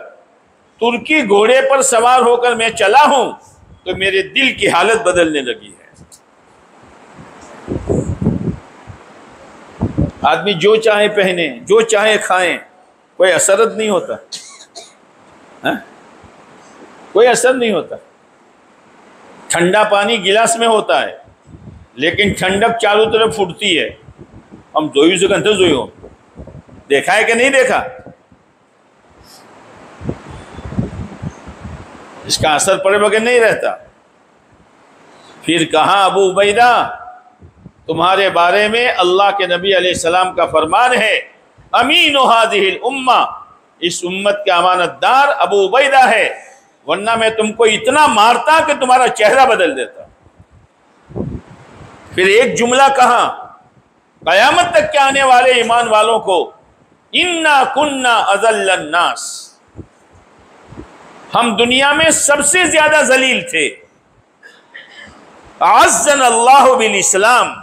तुर्की घोड़े पर सवार होकर मैं चला हूं तो मेरे दिल की हालत बदलने लगी है। आदमी जो चाहे पहने, जो चाहे खाएं, कोई असर नहीं होता है? कोई असर नहीं होता। ठंडा पानी गिलास में होता है, लेकिन ठंडक चारों तरफ फुटती है। हम 24 घंटे जोयो, देखा है कि नहीं देखा? इसका असर पड़े बगैर नहीं रहता। फिर कहा, अबू उबैदा, तुम्हारे बारे में अल्लाह के नबी अलैहिस्सलाम का फरमान है, अमीन हादिहिल उम्मा, इस उम्मत के अमानतदार अबू उबैदा है, वरना मैं तुमको इतना मारता कि तुम्हारा चेहरा बदल देता। फिर एक जुमला कहा, कयामत तक के आने वाले ईमान वालों को, इन्ना कुन्ना अज़ल्लन नास, हम दुनिया में सबसे ज्यादा जलील थे। अज़्ज़न अल्लाह बिल इस्लाम,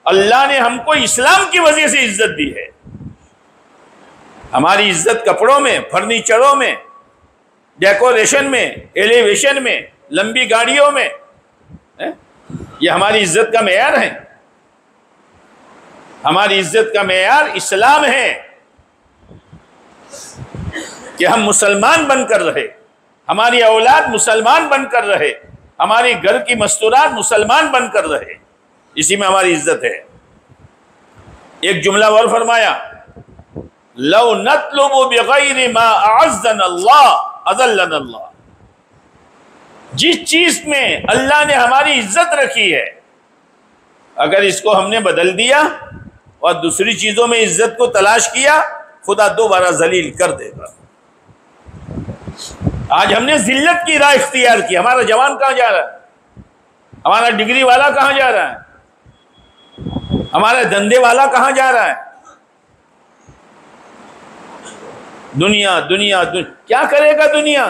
अल्लाह ने हमको इस्लाम की वजह से इज्जत दी है। हमारी इज्जत कपड़ों में, फर्नीचरों में, डेकोरेशन में, एलिवेशन में, लंबी गाड़ियों में है? ये हमारी इज्जत का मेयार है। हमारी इज्जत का मेयार इस्लाम है कि हम मुसलमान बनकर रहे, हमारी औलाद मुसलमान बनकर रहे, हमारी घर की मस्तूरात मुसलमान बनकर रहे, इसी में हमारी इज्जत है। एक जुमला और फरमाया, लौ नतलुबु बिगैरि मा अअज़्ज़ना अल्लाह अज़ल्लना अल्लाह, जिस चीज में अल्लाह ने हमारी इज्जत रखी है, अगर इसको हमने बदल दिया और दूसरी चीजों में इज्जत को तलाश किया, खुदा दोबारा जलील कर देगा। आज हमने जिल्लत की राह इख्तियार की। हमारा जवान कहां जा रहा है? हमारा डिग्री वाला कहां जा रहा है? हमारा धंधे वाला कहां जा रहा है? दुनिया दुनिया क्या करेगा दुनिया?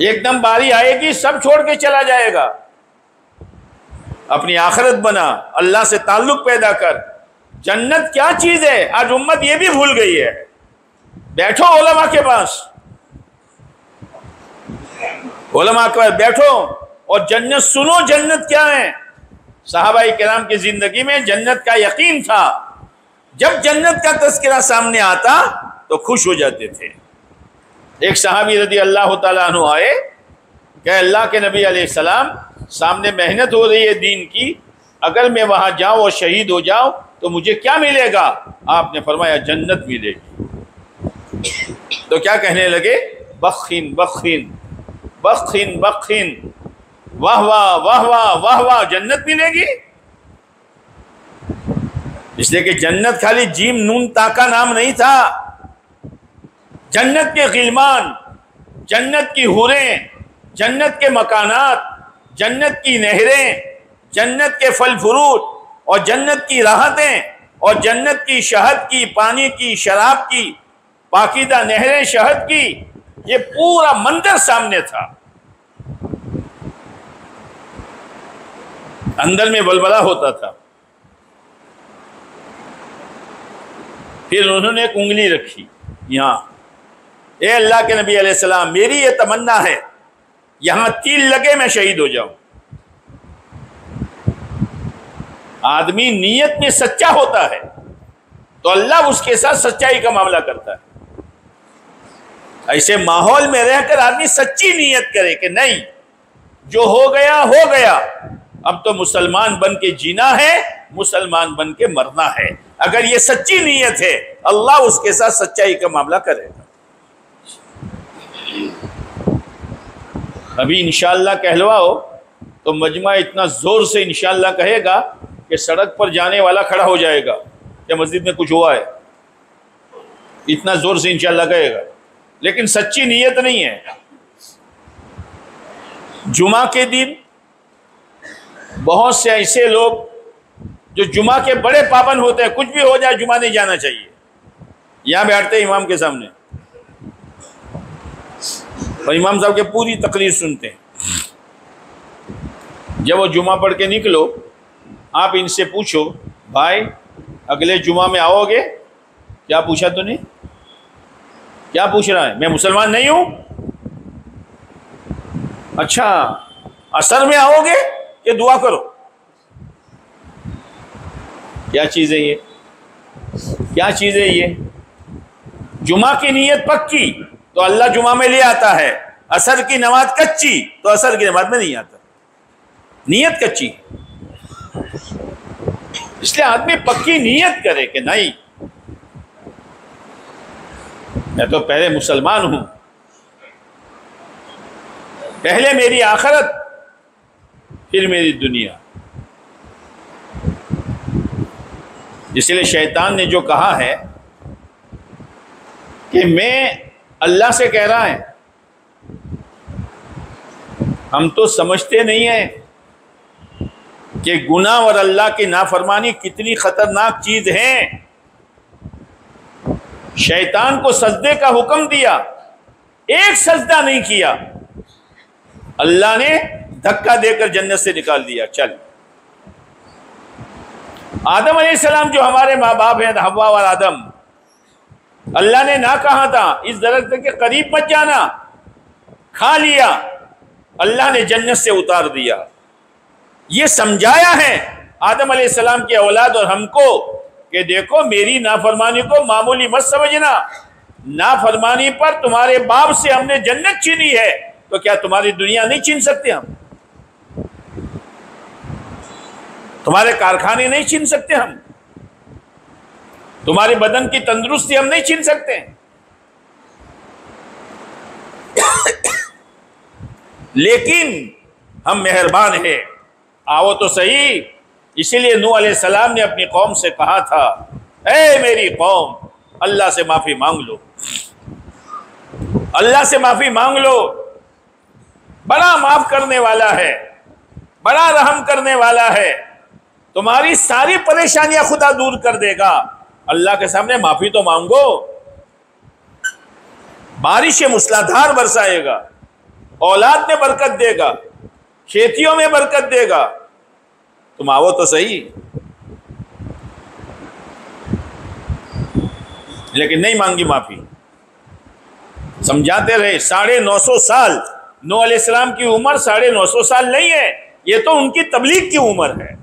एकदम बारी आएगी, सब छोड़ के चला जाएगा। अपनी आखिरत बना, अल्लाह से ताल्लुक पैदा कर। जन्नत क्या चीज है, आज उम्मत ये भी भूल गई है। बैठो उलमा के पास, उलमा के पास बैठो और जन्नत सुनो, जन्नत क्या है। सहाबाई किराम की जिंदगी में जन्नत का यकीन था। जब जन्नत का तज़किरा सामने आता तो खुश हो जाते थे। एक सहाबी रदी अल्लाह ताला अन्हु आए, कि अल्लाह के नबी अलैहिस्सलाम, सामने मेहनत हो रही है दीन की, अगर मैं वहां जाऊं और शहीद हो जाऊं तो मुझे क्या मिलेगा? आपने फरमाया, जन्नत मिलेगी। तो क्या कहने लगे? बखिन बखिन बखिन बखिन, वाह वाह वाह वाह वाह वाह, जन्नत मिलेगी। इसलिए कि जन्नत खाली जीम नून ता का नाम नहीं था। जन्नत के गिलमान, जन्नत की हुरें, जन्नत के मकानात, जन्नत की नहरें, जन्नत के फल फ्रूट और जन्नत की राहतें और जन्नत की शहद की, पानी की, शराब की, पाकीदा नहरें शहद की, ये पूरा मंदिर सामने था। अंदर में बलबला होता था। फिर उन्होंने एक उंगली रखी यहां, ए अल्लाह के नबी अलैहिस्सलाम, मेरी ये तमन्ना है, यहां तीर लगे मैं शहीद हो जाऊं। आदमी नीयत में सच्चा होता है तो अल्लाह उसके साथ सच्चाई का मामला करता है। ऐसे माहौल में रहकर आदमी सच्ची नीयत करे कि नहीं, जो हो गया हो गया, अब तो मुसलमान बन के जीना है, मुसलमान बन के मरना है। अगर ये सच्ची नीयत है, अल्लाह उसके साथ सच्चाई का मामला करेगा। अभी इंशाअल्लाह कहलवाओ तो मजमा इतना जोर से इंशाअल्लाह कहेगा कि सड़क पर जाने वाला खड़ा हो जाएगा कि मस्जिद में कुछ हुआ है। इतना जोर से इंशाअल्लाह कहेगा, लेकिन सच्ची नीयत नहीं है। जुमा के दिन बहुत से ऐसे लोग जो जुमा के बड़े पाबंद होते हैं, कुछ भी हो जाए जुमा नहीं जाना चाहिए, यहां बैठते हैं इमाम के सामने, और इमाम साहब के पूरी तकरीर सुनते हैं। जब वो जुमा पढ़ के निकलो, आप इनसे पूछो, भाई अगले जुमा में आओगे? क्या पूछा तूने? क्या पूछ रहा है? मैं मुसलमान नहीं हूं? अच्छा, असर में आओगे कि दुआ करो? क्या चीज़ है ये? क्या चीज़ है ये? जुमा की नीयत पक्की तो अल्लाह जुमा में ले आता है, असर की नमाज कच्ची तो असर की नमाज में नहीं आता। नीयत कच्ची, इसलिए आदमी पक्की नीयत करे कि नहीं, मैं तो पहले मुसलमान हूं, पहले मेरी आखिरत फिर मेरी दुनिया। इसलिए शैतान ने जो कहा है कि मैं अल्लाह से कह रहा है, हम तो समझते नहीं हैं कि गुनाह और अल्लाह की नाफरमानी कितनी खतरनाक चीज है। शैतान को सजदे का हुक्म दिया, एक सजदा नहीं किया, अल्लाह ने धक्का देकर जन्नत से निकाल दिया। चल, आदम अलैहिस्सलाम जो हमारे माँ बाप हैं, हव्वा और आदम, अल्लाह ने ना कहा था इस दरख्त के करीब मत जाना, खा लिया, अल्लाह ने जन्नत से उतार दिया। ये समझाया है आदम अलैहिस्सलाम की औलाद और हमको कि देखो मेरी नाफरमानी को मामूली मत समझना, नाफरमानी पर तुम्हारे बाप से हमने जन्नत छीनी है, तो क्या तुम्हारी दुनिया नहीं छीन सकते? हम तुम्हारे कारखाने नहीं छीन सकते? हम तुम्हारे बदन की तंदुरुस्ती हम नहीं छीन सकते? लेकिन हम मेहरबान हैं, आओ तो सही। इसीलिए नूह अलैहिस्सलाम ने अपनी कौम से कहा था, ऐ मेरी कौम, अल्लाह से माफी मांग लो, अल्लाह से माफी मांग लो, बड़ा माफ करने वाला है, बड़ा रहम करने वाला है, तुम्हारी सारी परेशानियां खुदा दूर कर देगा। अल्लाह के सामने माफी तो मांगो, बारिश मूसलाधार बरसाएगा, औलाद में बरकत देगा, खेतियों में बरकत देगा, तुम आओ तो सही। लेकिन नहीं मांगी माफी, समझाते रहे। 950 साल, नूह अलैहिस्सलाम की उम्र 950 साल नहीं है, ये तो उनकी तबलीग की उम्र है।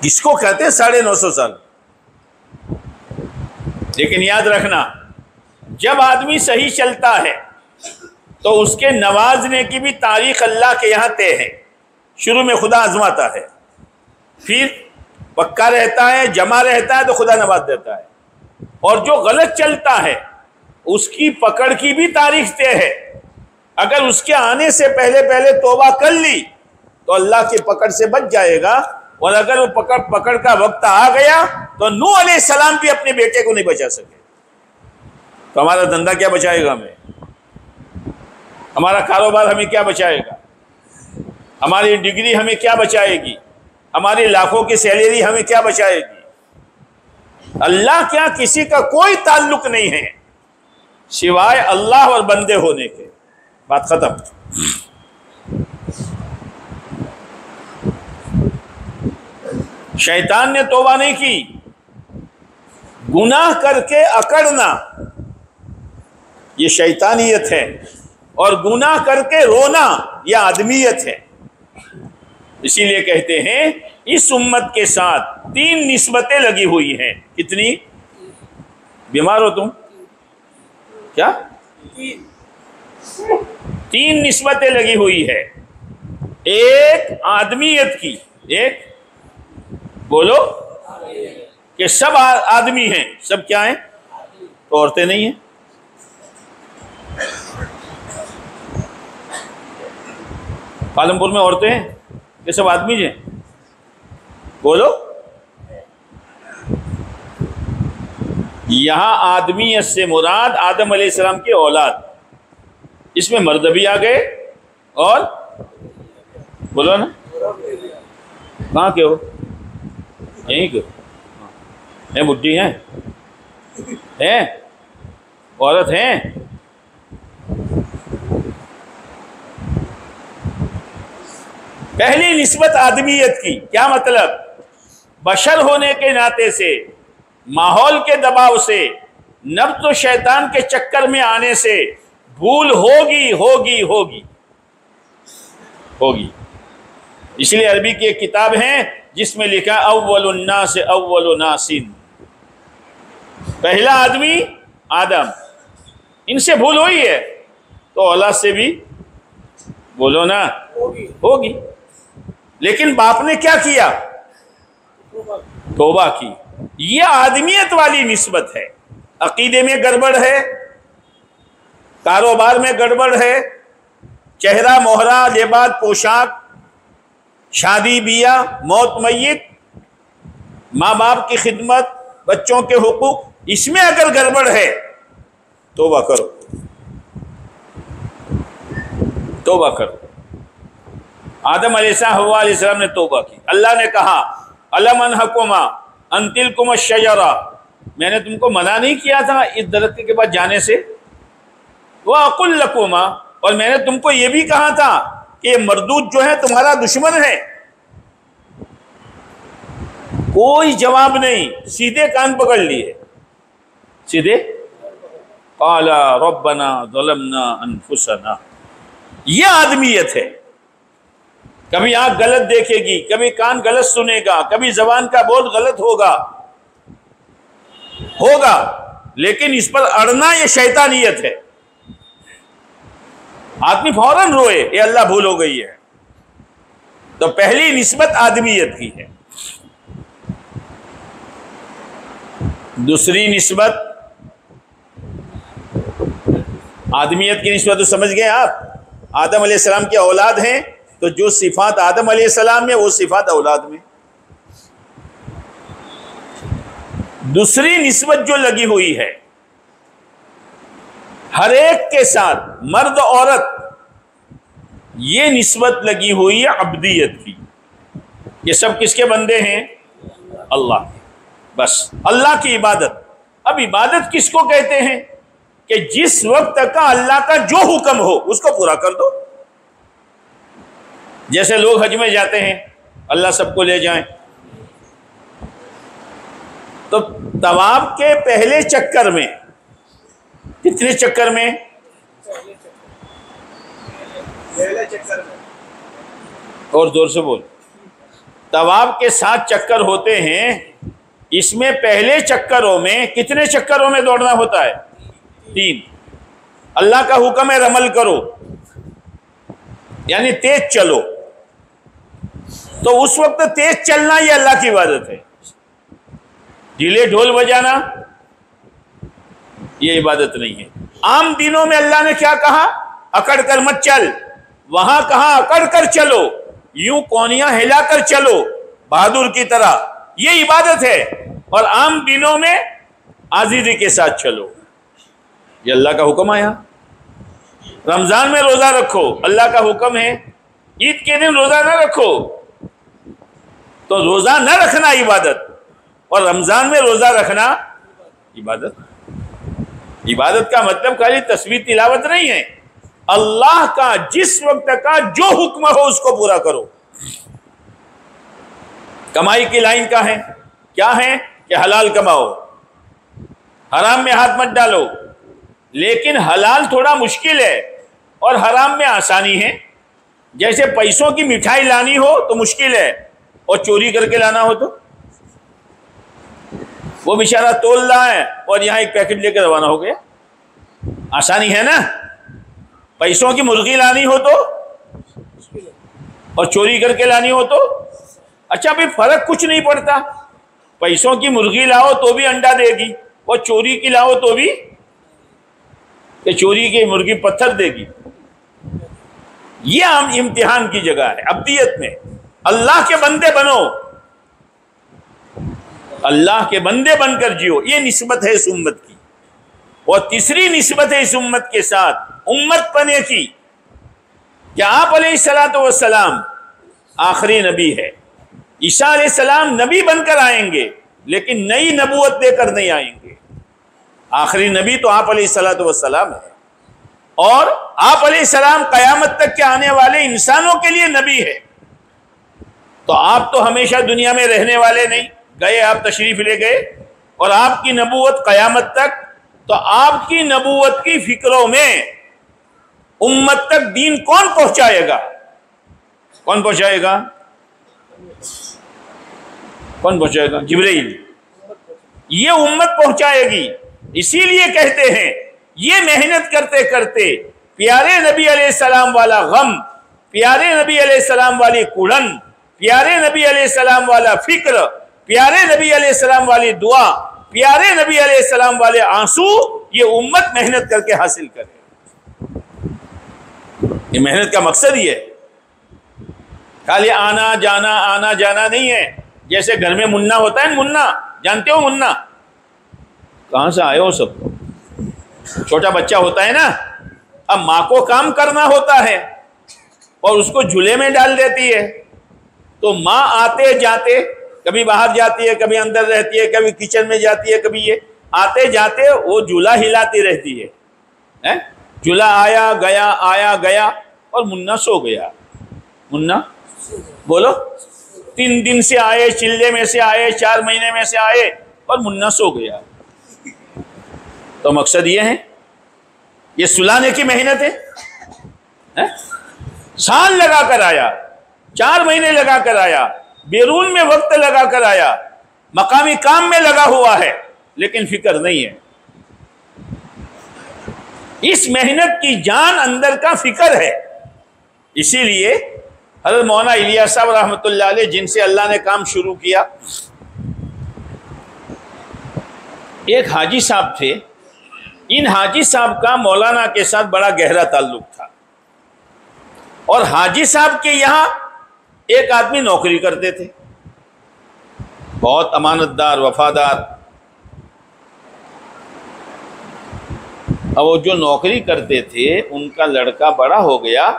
किसको कहते हैं 950 साल? लेकिन याद रखना, जब आदमी सही चलता है तो उसके नवाजने की भी तारीख अल्लाह के यहां तय है। शुरू में खुदा आजमाता है, फिर पक्का रहता है, जमा रहता है तो खुदा नवाज देता है। और जो गलत चलता है उसकी पकड़ की भी तारीख तय है। अगर उसके आने से पहले पहले तौबा कर ली तो अल्लाह की पकड़ से बच जाएगा, और अगर वो पकड़ का वक्त आ गया तो नूह अलैहिस्सलाम भी अपने बेटे को नहीं बचा सके। तो हमारा धंधा क्या बचाएगा हमें? हमारा कारोबार हमें क्या बचाएगा? हमारी डिग्री हमें क्या बचाएगी? हमारी लाखों की सैलरी हमें क्या बचाएगी? अल्लाह क्या किसी का कोई ताल्लुक नहीं है सिवाय अल्लाह और बंदे होने के। बात खत्म। शैतान ने तौबा नहीं की, गुनाह करके अकड़ना ये शैतानियत है, और गुनाह करके रोना यह आदमियत है। इसीलिए कहते हैं इस उम्मत के साथ 3 निस्बतें लगी हुई हैं। कितनी? बीमार हो तुम क्या? 3 निस्बतें लगी हुई है। एक आदमियत की, एक बोलो कि सब आदमी हैं। सब क्या हैं? तो औरतें नहीं हैं। पालमपुर में औरतें हैं, ये सब आदमी हैं। बोलो, यहां आदमियत से मुराद आदम अलैहिस्सलाम की औलाद, इसमें मर्द भी आ गए, और बोलो ना, कहाँ के हो? यहीं के हैं? बुढ़ी हैं? औरत हैं? पहली निस्बत आदमियत की। क्या मतलब? बशर होने के नाते से, माहौल के दबाव से, नफ्स व शैतान के चक्कर में आने से भूल होगी होगी होगी होगी। इसलिए अरबी की एक किताब है जिसमें लिखा अव्वलुन्नास अव्वलुन्नासिन, पहला आदमी आदम, इनसे भूल हुई है तो औलाद से भी बोलो ना होगी। लेकिन बाप ने क्या किया? तौबा की। यह आदमियत वाली निस्बत है। अकीदे में गड़बड़ है, कारोबार में गड़बड़ है, चेहरा मोहरा, लिबास, पोशाक, शादी बियाह, मौत मय्यत, माँ बाप की खिदमत, बच्चों के हुकूक, इसमें अगर गड़बड़ है तौबा करो, तौबा करो। आदम अलैहिस्सलाम, हव्वा अलैहिस्सलाम ने तौबा की। अल्लाह ने कहा अलम अनहकुमा अन तिलकुम शजरा, मैंने तुमको मना नहीं किया था इस दरख्त के पास जाने से? वह अकुल लकुमा, और मैंने तुमको यह भी कहा था कि ये मरदूद जो है तुम्हारा दुश्मन है। कोई जवाब नहीं, सीधे कान पकड़ लिए, सीधे काला रब्बना ज़लमना अनफुसना। यह आदमियत है। कभी आंख गलत देखेगी, कभी कान गलत सुनेगा, कभी जबान का बोल गलत होगा, लेकिन इस पर अड़ना यह शैतानियत है। आदमी फौरन रोए ये अल्लाह भूल हो गई है। तो पहली निस्बत आदमियत की है। दूसरी निस्बत, आदमियत की निस्बत तो समझ गए आप। आदम अलैहिस्सलाम के औलाद हैं तो जो सिफात आदम अलैहिस्सलाम में वो सिफात औलाद में। दूसरी निस्बत जो लगी हुई है हर एक के साथ, मर्द औरत, ये निस्बत लगी हुई है अब्दियत की। ये सब किसके बंदे हैं? अल्लाह के। बस अल्लाह की इबादत। अब इबादत किसको कहते हैं? कि जिस वक्त का अल्लाह का जो हुक्म हो उसको पूरा कर दो। जैसे लोग हज में जाते हैं, अल्लाह सबको ले जाएं, तो तवाफ के पहले चक्कर में, कितने चक्कर में? पहले चक्कर में। और जोर से बोल। तवाफ के 7 चक्कर होते हैं, इसमें पहले चक्करों में कितने चक्करों में दौड़ना होता है? 3। अल्लाह का हुक्म है रमल करो, यानी तेज चलो। तो उस वक्त तेज चलना ये अल्लाह की इबादत है। ढीले ढोल बजाना ये इबादत नहीं है। आम दिनों में अल्लाह ने क्या कहा? अकड़ कर मत चल। वहां कहा अकड़ कर चलो, यूं कोनियां हिलाकर चलो बहादुर की तरह, ये इबादत है। और आम दिनों में आजीजी के साथ चलो, ये अल्लाह का हुक्म आया। रमजान में रोजा रखो, अल्लाह का हुक्म है। ईद के दिन रोजा ना रखो, तो रोजा न रखना इबादत, और रमजान में रोजा रखना इबादत। इबादत का मतलब खाली तस्बीह तिलावत नहीं है। अल्लाह का जिस वक्त का जो हुक्म हो उसको पूरा करो। कमाई की लाइन का है, क्या है? कि हलाल कमाओ, हराम में हाथ मत डालो। लेकिन हलाल थोड़ा मुश्किल है और हराम में आसानी है। जैसे पैसों की मिठाई लानी हो तो मुश्किल है, और चोरी करके लाना हो तो वो बेचारा तोल रहा है और यहां एक पैकेट लेकर रवाना हो गया। आसानी है ना? पैसों की मुर्गी लानी हो तो, और चोरी करके लानी हो तो। अच्छा भाई, फर्क कुछ नहीं पड़ता। पैसों की मुर्गी लाओ तो भी अंडा देगी, और चोरी की लाओ तो भी, कि चोरी की मुर्गी पत्थर देगी। ये आम इम्तिहान की जगह है। अब्दियत में अल्लाह के बंदे बनो, अल्लाह के बंदे बनकर जियो, ये निस्बत है इस उम्मत की। और तीसरी निस्बत है इस उम्मत के साथ उम्मत पने की, कि आप अलैहिस्सलातु वस्सलाम आखिरी नबी है। ईसा अलैहिस्सलाम नबी बनकर आएंगे, लेकिन नई नबूवत देकर नहीं आएंगे। आखिरी नबी तो आप अलैहिस्सलातु वस्सलाम है, और आप अलैहिस्सलाम क़यामत तक के आने वाले इंसानों के लिए नबी है। तो आप तो हमेशा दुनिया में रहने वाले नहीं, गए, आप तशरीफ ले गए, और आपकी नबूवत क़यामत तक। तो आपकी नबूवत की फिक्रों में उम्मत तक दीन कौन पहुंचाएगा? कौन पहुंचाएगा? कौन पहुंचाएगा? जिब्रील। ये उम्मत पहुंचाएगी। इसीलिए कहते हैं ये मेहनत करते करते प्यारे नबी अलैहिस्सलाम वाला गम, प्यारे नबी अलैहिस्सलाम वाली कुड़न, प्यारे नबी अलैहिस्सलाम वाला फिक्र, प्यारे नबी अलैहिस्सलाम वाली दुआ, प्यारे नबी अलैहिस्सलाम वाले आंसू, ये उम्मत मेहनत करके हासिल करे। ये मेहनत का मकसद ही है, खाली आना जाना नहीं है। जैसे घर में मुन्ना होता है, मुन्ना जानते हो? मुन्ना कहां से आए हो? सब छोटा बच्चा होता है ना, अब माँ को काम करना होता है और उसको झूले में डाल देती है, तो माँ आते जाते कभी बाहर जाती है, कभी अंदर रहती है, कभी किचन में जाती है, कभी ये आते जाते वो झूला हिलाती रहती है, हैं? झूला आया गया और मुन्ना सो गया। मुन्ना बोलो, 3 दिन से आए, चिल्ले में से आए, 4 महीने में से आए और मुन्ना सो गया। तो मकसद ये है, ये सुलाने की मेहनत है? साल लगा कर आया, 4 महीने लगा कर आया, बैरून में वक्त लगा कर आया, मकामी काम में लगा हुआ है, लेकिन फिक्र नहीं है। इस मेहनत की जान अंदर का फिक्र है। इसीलिए हज़रत मौलाना इलियास साहब रहमतुल्लाह अलैह, जिनसे अल्लाह ने काम शुरू किया, एक हाजी साहब थे। इन हाजी साहब का मौलाना के साथ बड़ा गहरा ताल्लुक था, और हाजी साहब के यहाँ एक आदमी नौकरी करते थे, बहुत अमानतदार, वफादार। अब वो जो नौकरी करते थे, उनका लड़का बड़ा हो गया,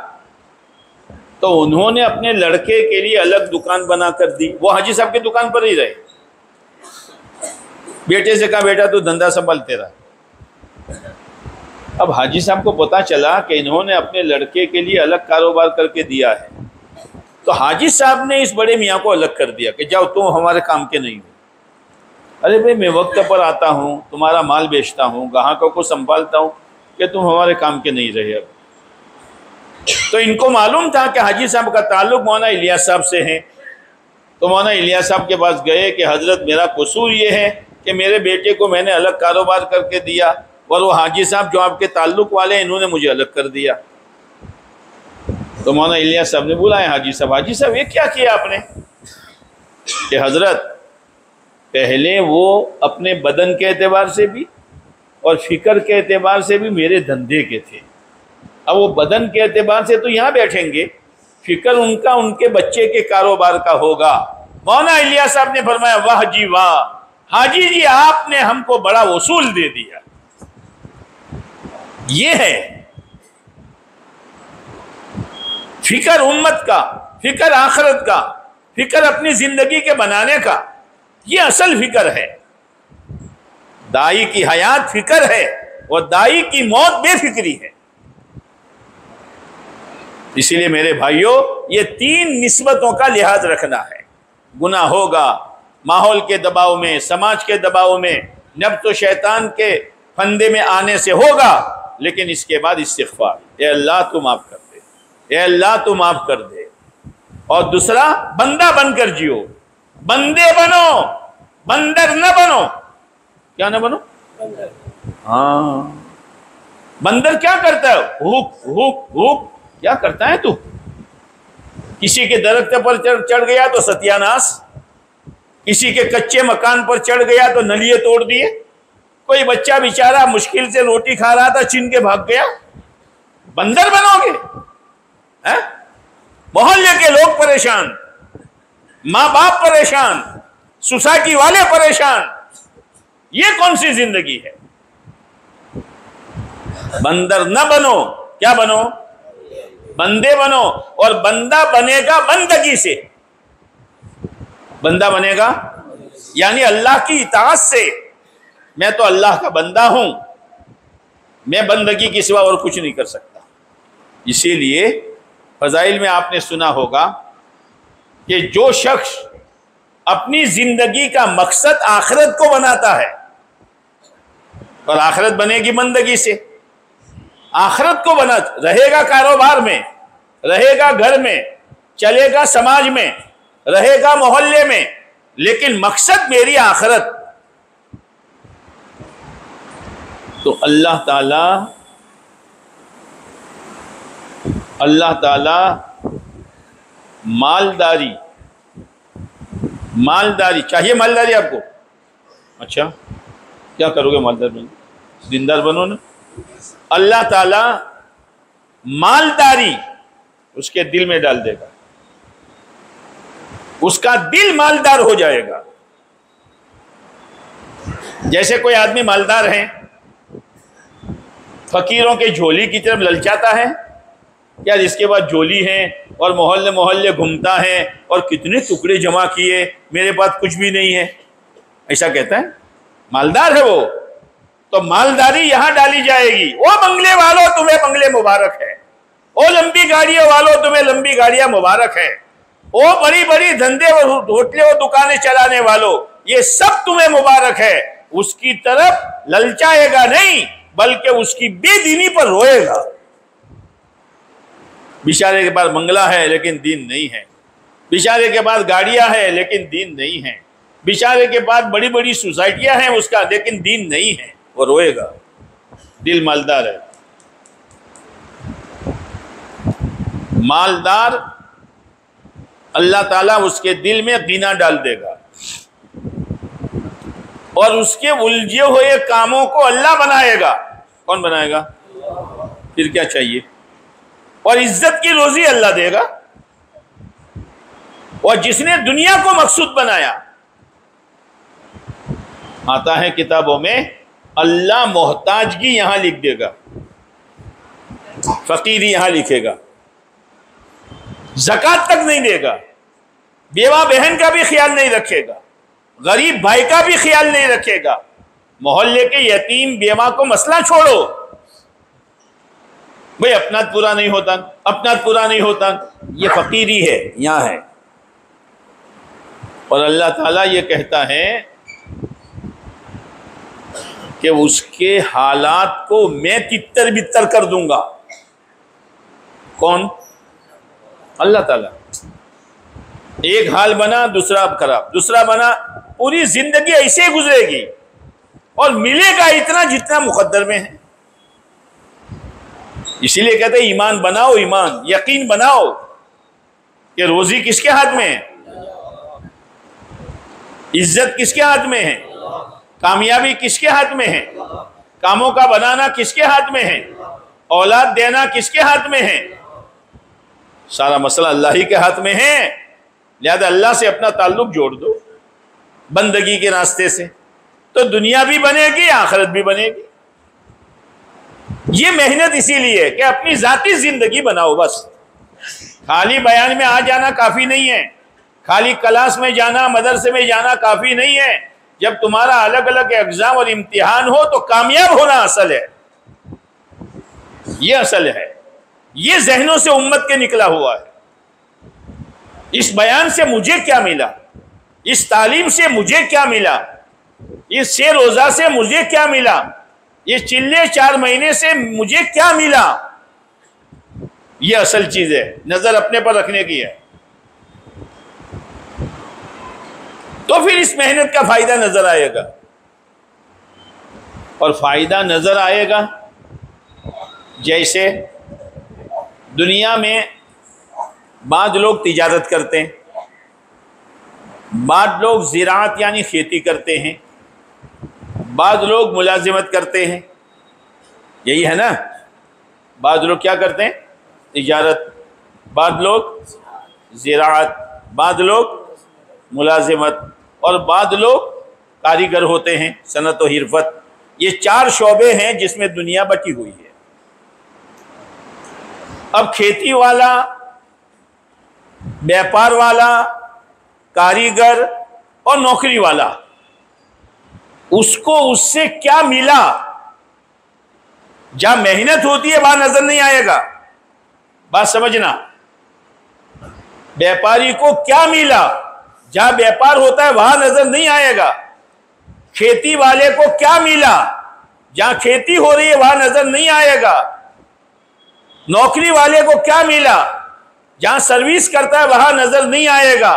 तो उन्होंने अपने लड़के के लिए अलग दुकान बना कर दी। वो हाजी साहब की दुकान पर ही रहे। बेटे से कहा, बेटा तू धंधा संभाल तेरा। अब हाजी साहब को पता चला कि इन्होंने अपने लड़के के लिए अलग कारोबार करके दिया है, तो हाजी साहब ने इस बड़े मियाँ को अलग कर दिया कि जाओ, तुम हमारे काम के नहीं हो। अरे भाई, मैं वक्त पर आता हूँ, तुम्हारा माल बेचता हूँ, ग्राहकों को संभालता हूँ, कि तुम हमारे काम के नहीं रहे। अब तो इनको मालूम था कि हाजी साहब का ताल्लुक मौलाना इलियास साहब से है। तो मौलाना इलियास साहब के पास गए कि हजरत, मेरा कसूर ये है कि मेरे बेटे को मैंने अलग कारोबार करके दिया, और वो हाजी साहब जो आपके ताल्लुक वाले हैं, इन्होंने मुझे अलग कर दिया। तो मौलाना इलियास साहब ने बुलाया हाजी साहब, हाजी साहब ये क्या किया आपने? कि हजरत, पहले वो अपने बदन के एतबार से भी और फिक्र के एतबार से भी मेरे धंधे के थे। अब वो बदन के एतबार से तो यहाँ बैठेंगे, फिक्र उनका उनके बच्चे के कारोबार का होगा। मौलाना इलियास साहब ने फरमाया, वाह जी वाह, हाजी जी आपने हमको बड़ा वसूल दे दिया। ये है फिक्र उम्मत का, फिक्र आखिरत का, फिक्र अपनी जिंदगी के बनाने का। ये असल फिक्र है। दाई की हयात फिक्र है और दाई की मौत बेफिक्री है। इसीलिए मेरे भाइयों, ये 3 निस्बतों का लिहाज रखना है। गुनाह होगा माहौल के दबाव में, समाज के दबाव में, नफ्स व शैतान के फंदे में आने से होगा, लेकिन इसके बाद इस्तिग़फ़ार, ए अल्लाह तू माफ़ कर दे, ए अल्लाह तू माफ़ कर दे। और दूसरा, बंदा बनकर जियो, बंदे बनो, बंदर न बनो। क्या न बनो? हाँ, बंदर क्या करता है? हुक हुक हुक, क्या करता है तू? किसी के दरख्त पर चढ़ गया तो सत्यानाश, किसी के कच्चे मकान पर चढ़ गया तो नलिये तोड़ दिए, कोई बच्चा बेचारा मुश्किल से रोटी खा रहा था, छीन के भाग गया। बंदर बनोगे? हैं? मोहल्ले के लोग परेशान, माँ बाप परेशान, सोसाइटी वाले परेशान। ये कौन सी जिंदगी है? बंदर न बनो, क्या बनो? बंदे बनो। और बंदा बनेगा बंदगी से, बंदा बनेगा यानी अल्लाह की इताअत से। मैं तो अल्लाह का बंदा हूं, मैं बंदगी के सिवा और कुछ नहीं कर सकता। इसीलिए फजाइल में आपने सुना होगा कि जो शख्स अपनी जिंदगी का मकसद आखिरत को बनाता है, और आखिरत बनेगी बंदगी से, आखिरत को बना रहेगा, कारोबार में रहेगा, घर में चलेगा, समाज में रहेगा, मोहल्ले में, लेकिन मकसद मेरी आखिरत, तो अल्लाह ताला मालदारी चाहिए। मालदारी आपको? अच्छा, क्या करोगे मालदार बनो? दीनदार बनो ना। अल्लाह ताला मालदारी उसके दिल में डाल देगा, उसका दिल मालदार हो जाएगा। जैसे कोई आदमी मालदार है, फकीरों के झोली की तरफ ललचाता है, यार इसके बाद झोली है और मोहल्ले मोहल्ले घूमता है और कितने टुकड़े जमा किए, मेरे पास कुछ भी नहीं है, ऐसा कहता है। मालदार है वो, तो मालदारी यहां डाली जाएगी। वो बंगले वालों तुम्हें बंगले मुबारक है, ओ लंबी गाड़ियों वालों तुम्हें लंबी गाड़ियां मुबारक है, ओ बड़ी बड़ी धंधे और होटलें और दुकानें चलाने वालों, ये सब तुम्हें मुबारक है। उसकी तरफ ललचाएगा नहीं, बल्कि उसकी बेदीनी पर रोएगा। बेचारे के पास बंगला है लेकिन दीन नहीं है, बेचारे के पास गाड़ियां हैं लेकिन दीन नहीं है, बेचारे के पास बड़ी बड़ी सोसाइटियां हैं उसका, लेकिन दीन नहीं है, वो रोएगा। दिल मालदार है। मालदार अल्लाह ताला उसके दिल में गिना डाल देगा और उसके उलझे हुए कामों को अल्लाह बनाएगा। कौन बनाएगा? फिर क्या चाहिए? और इज्जत की रोजी अल्लाह देगा। और जिसने दुनिया को मकसूद बनाया, आता है किताबों में, अल्लाह मोहताजगी यहां लिख देगा, फकीरी यहां लिखेगा, ज़कात तक नहीं देगा, बेवा बहन का भी ख्याल नहीं रखेगा, गरीब भाई का भी ख्याल नहीं रखेगा, मोहल्ले के यतीम बेवा को मसला छोड़ो, भाई अपना पूरा नहीं होता, अपना पूरा नहीं होता, ये फकीरी है, यहां है। और अल्लाह ताला ये कहता है कि उसके हालात को मैं तितर बितर कर दूंगा। कौन? अल्लाह ताला। एक हाल बना दूसरा खराब, दूसरा बना, पूरी जिंदगी ऐसे ही गुजरेगी और मिलेगा इतना जितना मुकद्दर में है। इसीलिए कहते हैं ईमान बनाओ, ईमान यकीन बनाओ कि रोजी किसके हाथ में है, इज्जत किसके हाथ में है, कामयाबी किसके हाथ में है, कामों का बनाना किसके हाथ में है, औलाद देना किसके हाथ में है, सारा मसला अल्लाह ही के हाथ में है। लिहाजा अल्लाह से अपना ताल्लुक जोड़ दो बंदगी के रास्ते से, तो दुनिया भी बनेगी, आखिरत भी बनेगी। ये मेहनत इसीलिए कि अपनी जाती जिंदगी बनाओ। बस खाली बयान में आ जाना काफी नहीं है, खाली क्लास में जाना, मदरसे में जाना काफी नहीं है। जब तुम्हारा अलग अलग एग्जाम और इम्तिहान हो तो कामयाब होना असल है, ये असल है। ये जहनों से उम्मत के निकला हुआ है। इस बयान से मुझे क्या मिला, इस तालीम से मुझे क्या मिला, इस 6 रोजा से मुझे क्या मिला, ये चिल्ले 4 महीने से मुझे क्या मिला, ये असल चीज है। नजर अपने पर रखने की है, तो फिर इस मेहनत का फायदा नजर आएगा। और फायदा नजर आएगा जैसे दुनिया में बाद लोग तिजारत करते हैं, बाद लोग ज़िराअत यानी खेती करते हैं, बाद लोग मुलाजिमत करते हैं, यही है ना। बाद लोग क्या करते हैं? तिजारत, बाद लोग ज़िराअत, बाद लोग मुलाजिमत, और बाद लोग कारीगर होते हैं, सनत व हिरफत। ये 4 शोबे हैं जिसमें दुनिया बटी हुई है। अब खेती वाला, व्यापार वाला, कारीगर और नौकरी वाला, उसको उससे क्या मिला, जहां मेहनत होती है वहां नजर नहीं आएगा। बात समझना, व्यापारी को क्या मिला? जहां व्यापार होता है वहां नजर नहीं आएगा। खेती वाले को क्या मिला? जहां खेती हो रही है वहां नजर नहीं आएगा। नौकरी वाले को क्या मिला? जहां सर्विस करता है वहां नजर नहीं आएगा।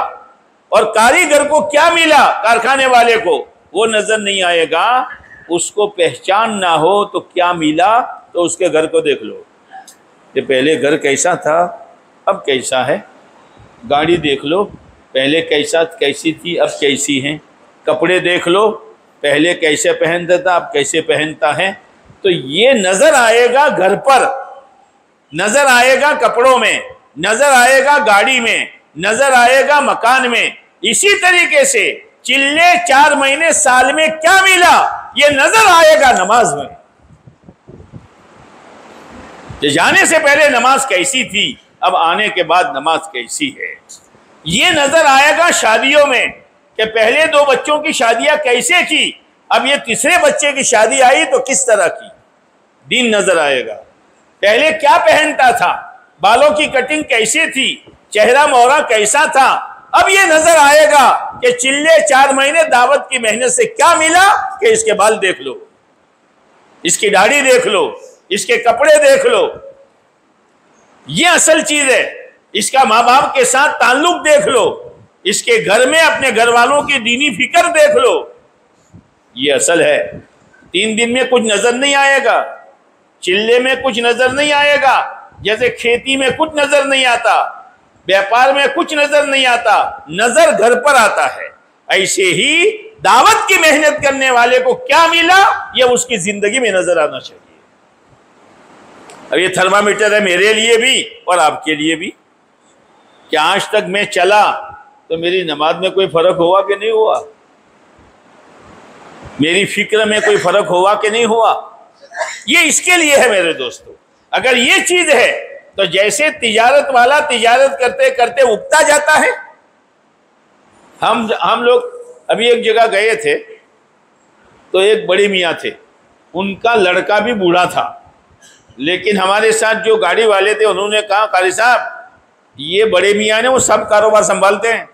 और कारीगर को क्या मिला? कारखाने वाले को वो नजर नहीं आएगा। उसको पहचान ना हो तो क्या मिला? तो उसके घर को देख लो कि पहले घर कैसा था अब कैसा है। गाड़ी देख लो, पहले कैसी थी अब कैसी है। कपड़े देख लो, पहले कैसे पहनता था अब कैसे पहनता है। तो ये नजर आएगा घर पर, नजर आएगा कपड़ों में, नजर आएगा गाड़ी में, नजर आएगा मकान में। इसी तरीके से चिल्ले 4 महीने साल में क्या मिला ये नजर आएगा नमाज में। जाने से पहले नमाज कैसी थी, अब आने के बाद नमाज कैसी है ये नजर आएगा। शादियों में कि पहले 2 बच्चों की शादियां कैसे की, अब ये तीसरे बच्चे की शादी आई तो किस तरह की। दिन नजर आएगा। पहले क्या पहनता था, बालों की कटिंग कैसी थी, चेहरा मोहरा कैसा था, अब ये नजर आएगा कि चिल्ले 4 महीने दावत की मेहनत से क्या मिला कि इसके बाल देख लो, इसकी दाढ़ी देख लो, इसके कपड़े देख लो। ये असल चीज है। इसका माँ बाप के साथ ताल्लुक देख लो, इसके घर में अपने घर वालों की दीनी फिक्र देख लो। ये असल है। 3 दिन में कुछ नजर नहीं आएगा, चिल्ले में कुछ नजर नहीं आएगा, जैसे खेती में कुछ नजर नहीं आता, व्यापार में कुछ नजर नहीं आता, नजर घर पर आता है। ऐसे ही दावत की मेहनत करने वाले को क्या मिला ये उसकी जिंदगी में नजर आना चाहिए। अब ये थर्मामीटर है मेरे लिए भी और आपके लिए भी। क्या आज तक मैं चला तो मेरी नमाज में कोई फर्क हुआ कि नहीं हुआ? मेरी फिक्र में कोई फर्क हुआ कि नहीं हुआ? ये इसके लिए है मेरे दोस्तों। अगर ये चीज है तो जैसे तिजारत वाला तिजारत करते करते उगता जाता है। हम लोग अभी एक जगह गए थे तो एक बड़े मियाँ थे, उनका लड़का भी बूढ़ा था, लेकिन हमारे साथ जो गाड़ी वाले थे उन्होंने कहा कारी साहब ये बड़े मियाँ ने वो सब कारोबार संभालते हैं,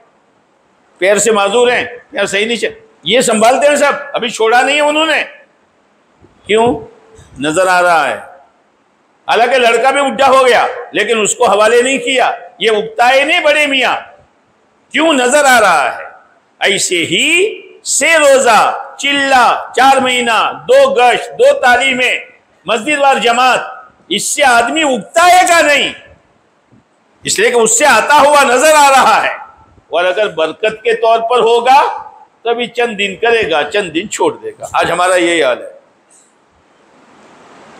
पैर से माजूर हैं, यार सही नहीं चल, ये संभालते हैं सब, अभी छोड़ा नहीं है उन्होंने। क्यों? नजर आ रहा है। हालांकि लड़का भी बुढ़ा हो गया लेकिन उसको हवाले नहीं किया, ये उगता ही नहीं बड़े मियाँ। क्यों? नजर आ रहा है। ऐसे ही से रोजा, चिल्ला, 4 महीना, 2 गश्त, 2 तालीमें, मस्जिद वार जमात, इससे आदमी उगता है क्या? नहीं, इसलिए कि उससे आता हुआ नजर आ रहा है। और अगर बरकत के तौर पर होगा तभी चंद दिन करेगा, चंद दिन छोड़ देगा। आज हमारा यही हाल है।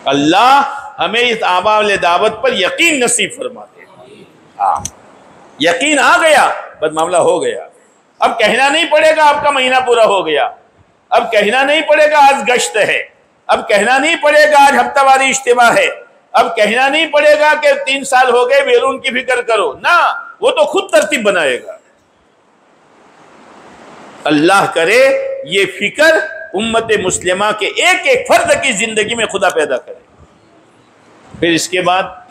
अल्लाह हमें इस आमाल दावत पर यकीन नसीब फरमाते हैं। हाँ, यकीन आ गया, बस मामला हो गया। अब कहना नहीं पड़ेगा आपका महीना पूरा हो गया, अब कहना नहीं पड़ेगा आज गश्त है, अब कहना नहीं पड़ेगा आज हफ्तावारी इज्तिमा है, अब कहना नहीं पड़ेगा कि 3 साल हो गए बैरून की फिक्र करो ना, वो तो खुद तरतीब बनाएगा। अल्लाह करे ये फिक्र उम्मत मुस्लिमा के एक एक फर्द की जिंदगी में खुदा पैदा करे। फिर इसके बाद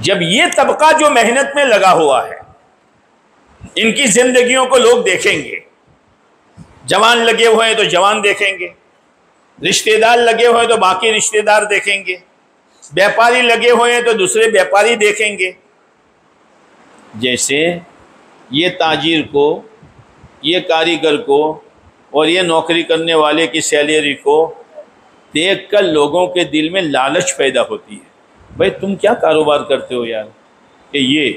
जब ये तबका जो मेहनत में लगा हुआ है इनकी जिंदगियों को लोग देखेंगे, जवान लगे हुए हैं तो जवान देखेंगे, रिश्तेदार लगे हुए हैं तो बाकी रिश्तेदार देखेंगे, व्यापारी लगे हुए हैं तो दूसरे व्यापारी देखेंगे। जैसे ये ताजिर को, ये कारीगर को और ये नौकरी करने वाले की सैलरी को देखकर लोगों के दिल में लालच पैदा होती है, भाई तुम क्या कारोबार करते हो यार, कि ये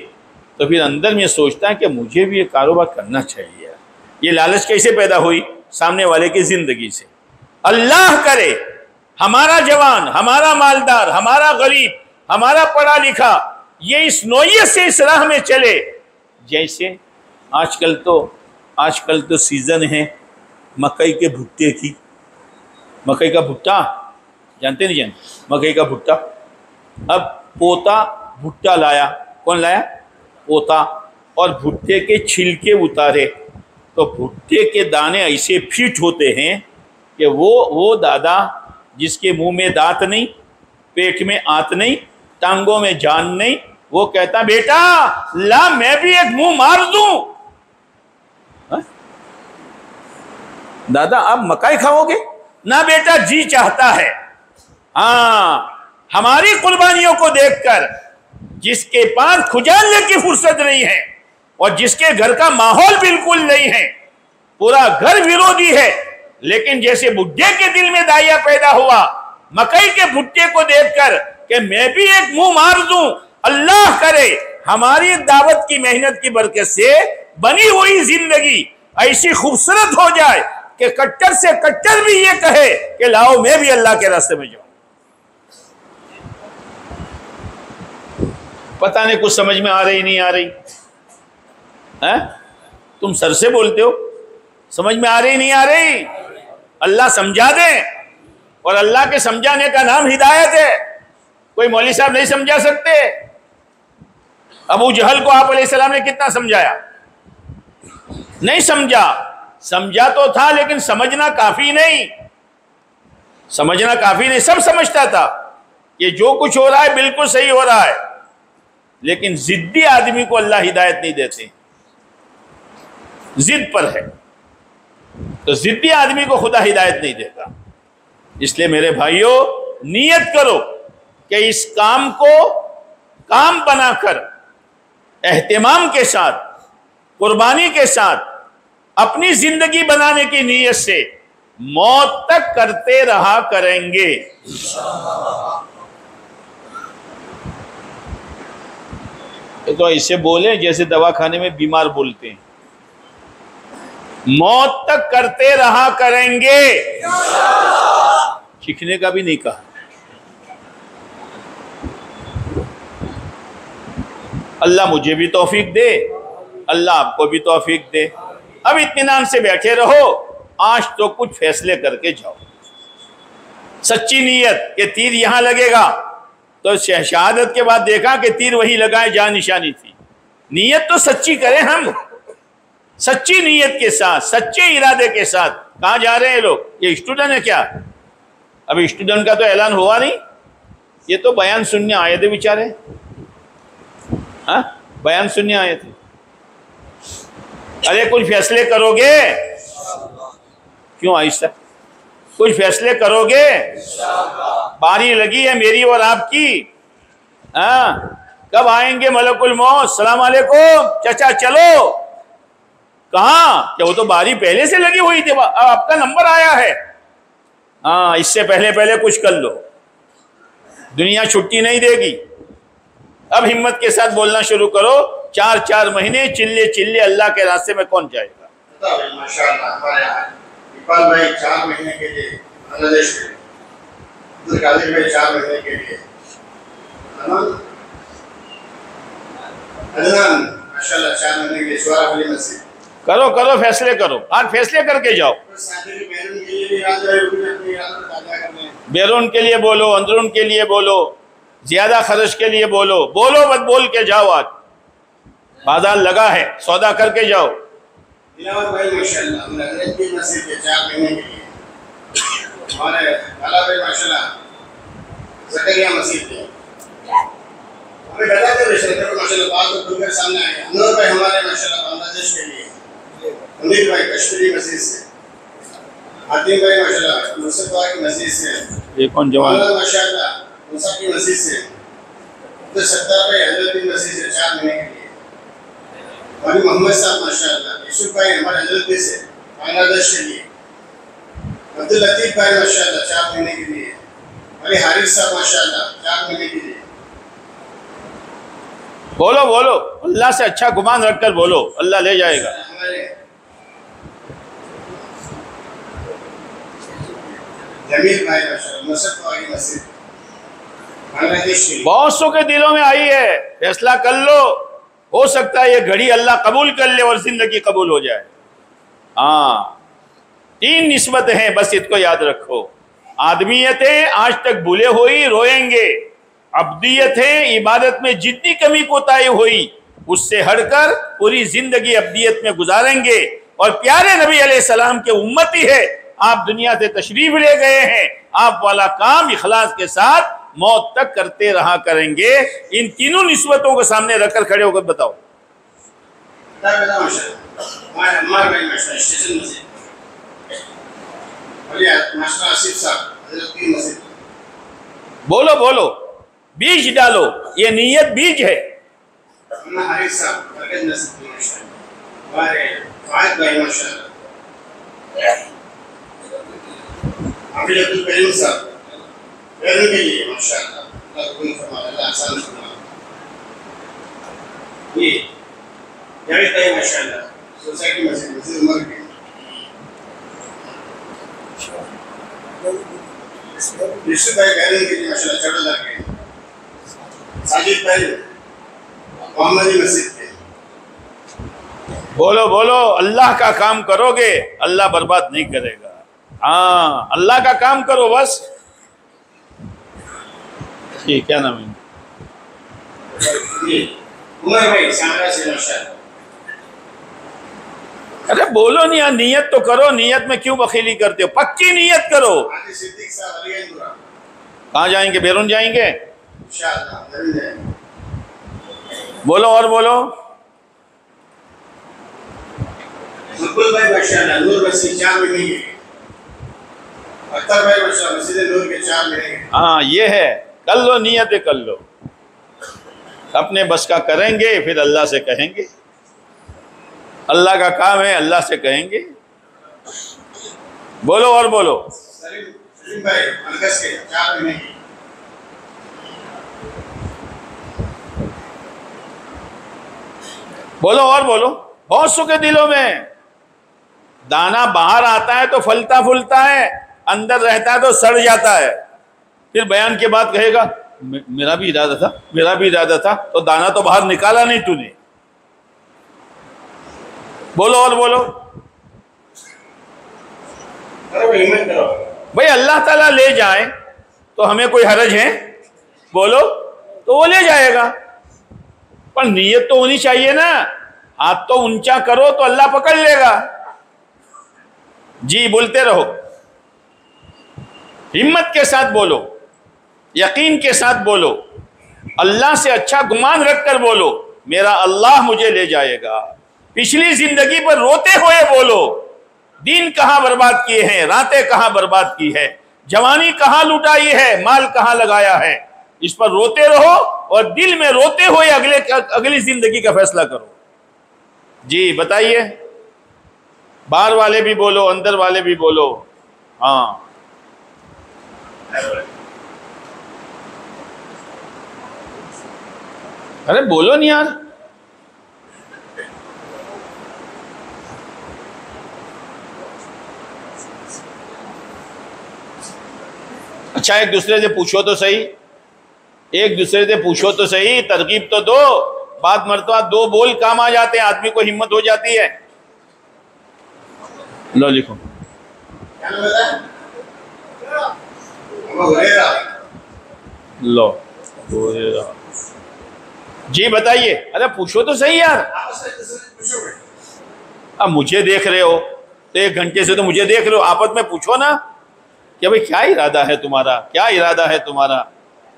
तो फिर अंदर में सोचता है कि मुझे भी ये कारोबार करना चाहिए यार। ये लालच कैसे पैदा हुई? सामने वाले की जिंदगी से। अल्लाह करे हमारा जवान, हमारा मालदार, हमारा गरीब, हमारा पढ़ा लिखा ये इस नौयत से इस राह में चले। जैसे आजकल तो सीजन है मकई के भुट्टे की। मकई का भुट्टा जानते नहीं जानते? मकई का भुट्टा। अब पोता भुट्टा लाया, कौन लाया? पोता। और भुट्टे के छिलके उतारे तो भुट्टे के दाने ऐसे फिट होते हैं कि वो दादा जिसके मुंह में दांत नहीं, पेट में आंत नहीं, टांगों में जान नहीं, वो कहता बेटा ला मैं भी एक मुंह मार दूं। हा? दादा आप मकाई खाओगे ना? बेटा जी चाहता है। हाँ, हमारी कुर्बानियों को देखकर जिसके पास खुजालने की फुर्सत नहीं है और जिसके घर का माहौल बिल्कुल नहीं है, पूरा घर विरोधी है, लेकिन जैसे बुढ़े के दिल में दाया पैदा हुआ मकई के भुट्टे को देखकर कि मैं भी एक मुंह मार दूं, अल्लाह करे हमारी दावत की मेहनत की बरकत से बनी हुई जिंदगी ऐसी खूबसूरत हो जाए कि कट्टर से कट्टर भी ये कहे कि लाओ मैं भी अल्लाह के रास्ते में जाऊं। पता नहीं कुछ समझ में आ रही नहीं आ रही है? तुम सर से बोलते हो, समझ में आ रही नहीं आ रही? अल्लाह समझा दे, और अल्लाह के समझाने का नाम हिदायत है। कोई मौलवी साहब नहीं समझा सकते। अबू जहल को आप अलैहिस्सलाम ने कितना समझाया? नहीं समझा। समझा तो था लेकिन समझना काफी नहीं, समझना काफी नहीं। सब समझता था ये जो कुछ हो रहा है बिल्कुल सही हो रहा है, लेकिन जिद्दी आदमी को अल्लाह हिदायत नहीं देते, जिद पर है तो जिद्दी आदमी को खुदा हिदायत नहीं देता। इसलिए मेरे भाइयों नियत करो कि इस काम को काम बनाकर एहतिमाम के साथ, कुर्बानी के साथ अपनी जिंदगी बनाने की नीयत से मौत तक करते रहा करेंगे। तो ऐसे बोले जैसे दवाखाने में बीमार बोलते हैं, मौत तक करते रहा करेंगे। सीखने का भी नहीं कहा। अल्लाह मुझे भी तौफीक दे, अल्लाह आपको भी तौफीक दे। अब इत्मीनान से बैठे रहो, आज तो कुछ फैसले करके जाओ। सच्ची नीयत कि तीर यहां लगेगा, तो शहादत के बाद देखा कि तीर वहीं लगाए जहां निशानी थी। नीयत तो सच्ची करें हम, सच्ची नीयत के साथ, सच्चे इरादे के साथ। कहाँ जा रहे हैं लोग? ये स्टूडेंट है क्या? अभी स्टूडेंट का तो ऐलान हुआ नहीं, ये तो बयान सुनने आए थे बेचारे। हाँ, बयान सुनने आए थे। अरे कुछ फैसले करोगे? क्यों आहिस्ता? कुछ फैसले करोगे? बारी लगी है मेरी और आपकी। हाँ, कब आएंगे मलकुल मौत? सलाम अलैकुम चाचा, चलो। कहाँ? क्या वो तो बारी पहले से लगी हुई थी, आपका नंबर आया है। हाँ, इससे पहले पहले कुछ कर लो, दुनिया छुट्टी नहीं देगी। अब हिम्मत के साथ बोलना शुरू करो। 4-4 महीने चिल्ले चिल्ले अल्लाह के रास्ते में कौन जाएगा? माशाअल्लाह, हमारे यहाँ इकबाल भाई 4 महीने के लिए बांग्लादेश में, अब्दुल कादिर भाई 4 महीने के लिए, अदनान माशाअल्लाह 4 महीने के लिए, सुवारा वाली मस्जिद। करो करो, फैसले करो, आज फैसले करके जाओ। बैरून के लिए बोलो, अंदरून के लिए बोलो, ज्यादा खर्च के लिए बोलो, बोलो मत बोल के जाओ। आज बाजार लगा है, सौदा करके जाओ। भाई माशाअल्लाह मस्जिद के 4 महीने के लिए, हमारे भाला भाई माशाअल्लाह ज़करिया मस्जिद के, हमें बताते रहे माशाअल्लाह बात तो खुलकर सामने आएगा। अनवर भाई हमारे माशाअल्लाह बांग्लादेश के लिए, अमीर भाई कश्मीरी मस्जिद से, हातिम भाई माशाअल्लाह मुस्तफा की मस्जिद से, ये कौन जवान? माशाअल्लाह मुसा की मस्जिद से, तो सत्तार भाई हजरत की मस्जिद से 4 महीने के लिए, और मोहम्मद साहब माशाअल्लाह, यूसुफ भाई हमारे हजरत से बांग्लादेश के लिए, अब्दुल लतीफ भाई माशाअल्लाह 4 महीने के लिए, और हारिस साहब माशाअल्लाह 4 महीने के लिए। बोलो बोलो, अल्लाह से अच्छा गुमान रखकर बोलो, अल्लाह ले जाएगा। जमील भाई माशाअल्लाह मुस्तफा की मस्जिद बांग्लादेश के लिए। बहुत सौ के दिलों में आई है, फैसला कर लो। हो सकता है ये घड़ी अल्लाह कबूल कर ले और जिंदगी कबूल हो जाए। हाँ, 3 निस्बतें हैं, बस इसको याद रखो। आदमियतें आज तक भूले हुई रोएंगे, अब्दियत है इबादत में जितनी कमी कोताही हुई उससे हटकर पूरी जिंदगी अब्दियत में गुजारेंगे। और प्यारे नबी अलैहिस्सलाम के उम्मती है, आप दुनिया से तशरीफ ले गए हैं, आप वाला काम इखलास के साथ मौत तक करते रहा करेंगे। इन तीनों निस्बतों को सामने रखकर खड़े होकर बताओ। बोलो बोलो, बीज डालो, ये नीयत बीज है। सोसाइटी मस्जिद उमर की निश्चित भाई बहनों के लिए माशाल्लाह 14,000 के साजिद भाई मोहम्मदी मस्जिद के। बोलो बोलो, अल्लाह का काम करोगे अल्लाह बर्बाद नहीं करेगा। हाँ, अल्लाह का काम करो बस। ठीक, क्या नाम है? उमर भाई शामरा से माशाल्लाह। अरे बोलो नहीं यार, नियत तो करो। नियत में क्यों बखीली करते हो? पक्की नियत करो। कहाँ जाएंगे? बैरून जाएंगे? बोलो और बोलो। भाई माशाल्लाह नूर मस्जिद 4 महीने के। अख्तर भाई माशाल्लाह मस्जिद नूर के 4 महीने के। हाँ, ये है, कर लो नियत, कर लो। अपने बस का करेंगे, फिर अल्लाह से कहेंगे। अल्लाह का काम है, अल्लाह से कहेंगे। बोलो और बोलो। सलीम भाई मरकज के 4 महीने के। बोलो और बोलो। बहुत सुख है दिलों में। दाना बाहर आता है तो फलता फूलता है, अंदर रहता है तो सड़ जाता है। फिर बयान के बाद कहेगा मेरा भी इरादा था, मेरा भी इरादा था, तो दाना तो बाहर निकाला नहीं तूने। बोलो और बोलो। भाई अल्लाह ताला ले जाए तो हमें कोई हरज है? बोलो, तो वो ले जाएगा, पर नीयत तो होनी चाहिए ना। हाथ तो ऊंचा करो तो अल्लाह पकड़ लेगा। जी बोलते रहो, हिम्मत के साथ बोलो, यकीन के साथ बोलो, अल्लाह से अच्छा गुमान रखकर बोलो, मेरा अल्लाह मुझे ले जाएगा। पिछली जिंदगी पर रोते हुए बोलो, दिन कहां बर्बाद किए हैं, रातें कहां बर्बाद की है, जवानी कहां लुटाई है, माल कहां लगाया है। इस पर रोते रहो और दिल में रोते हुए अगली जिंदगी का फैसला करो। जी बताइए। बाहर वाले भी बोलो, अंदर वाले भी बोलो। हाँ, अरे बोलो नहीं यार। अच्छा, एक दूसरे से पूछो तो सही, एक दूसरे से पूछो तो सही, तरकीब तो दो। बात मरतबा 2 बोल काम आ जाते हैं, आदमी को हिम्मत हो जाती है। लो लिखो। लो जी बताइए। अरे पूछो तो सही यार। अब मुझे देख रहे हो तो 1 घंटे से तो मुझे देख रहे हो, आपस में पूछो ना कि भाई क्या इरादा है तुम्हारा, क्या इरादा है तुम्हारा।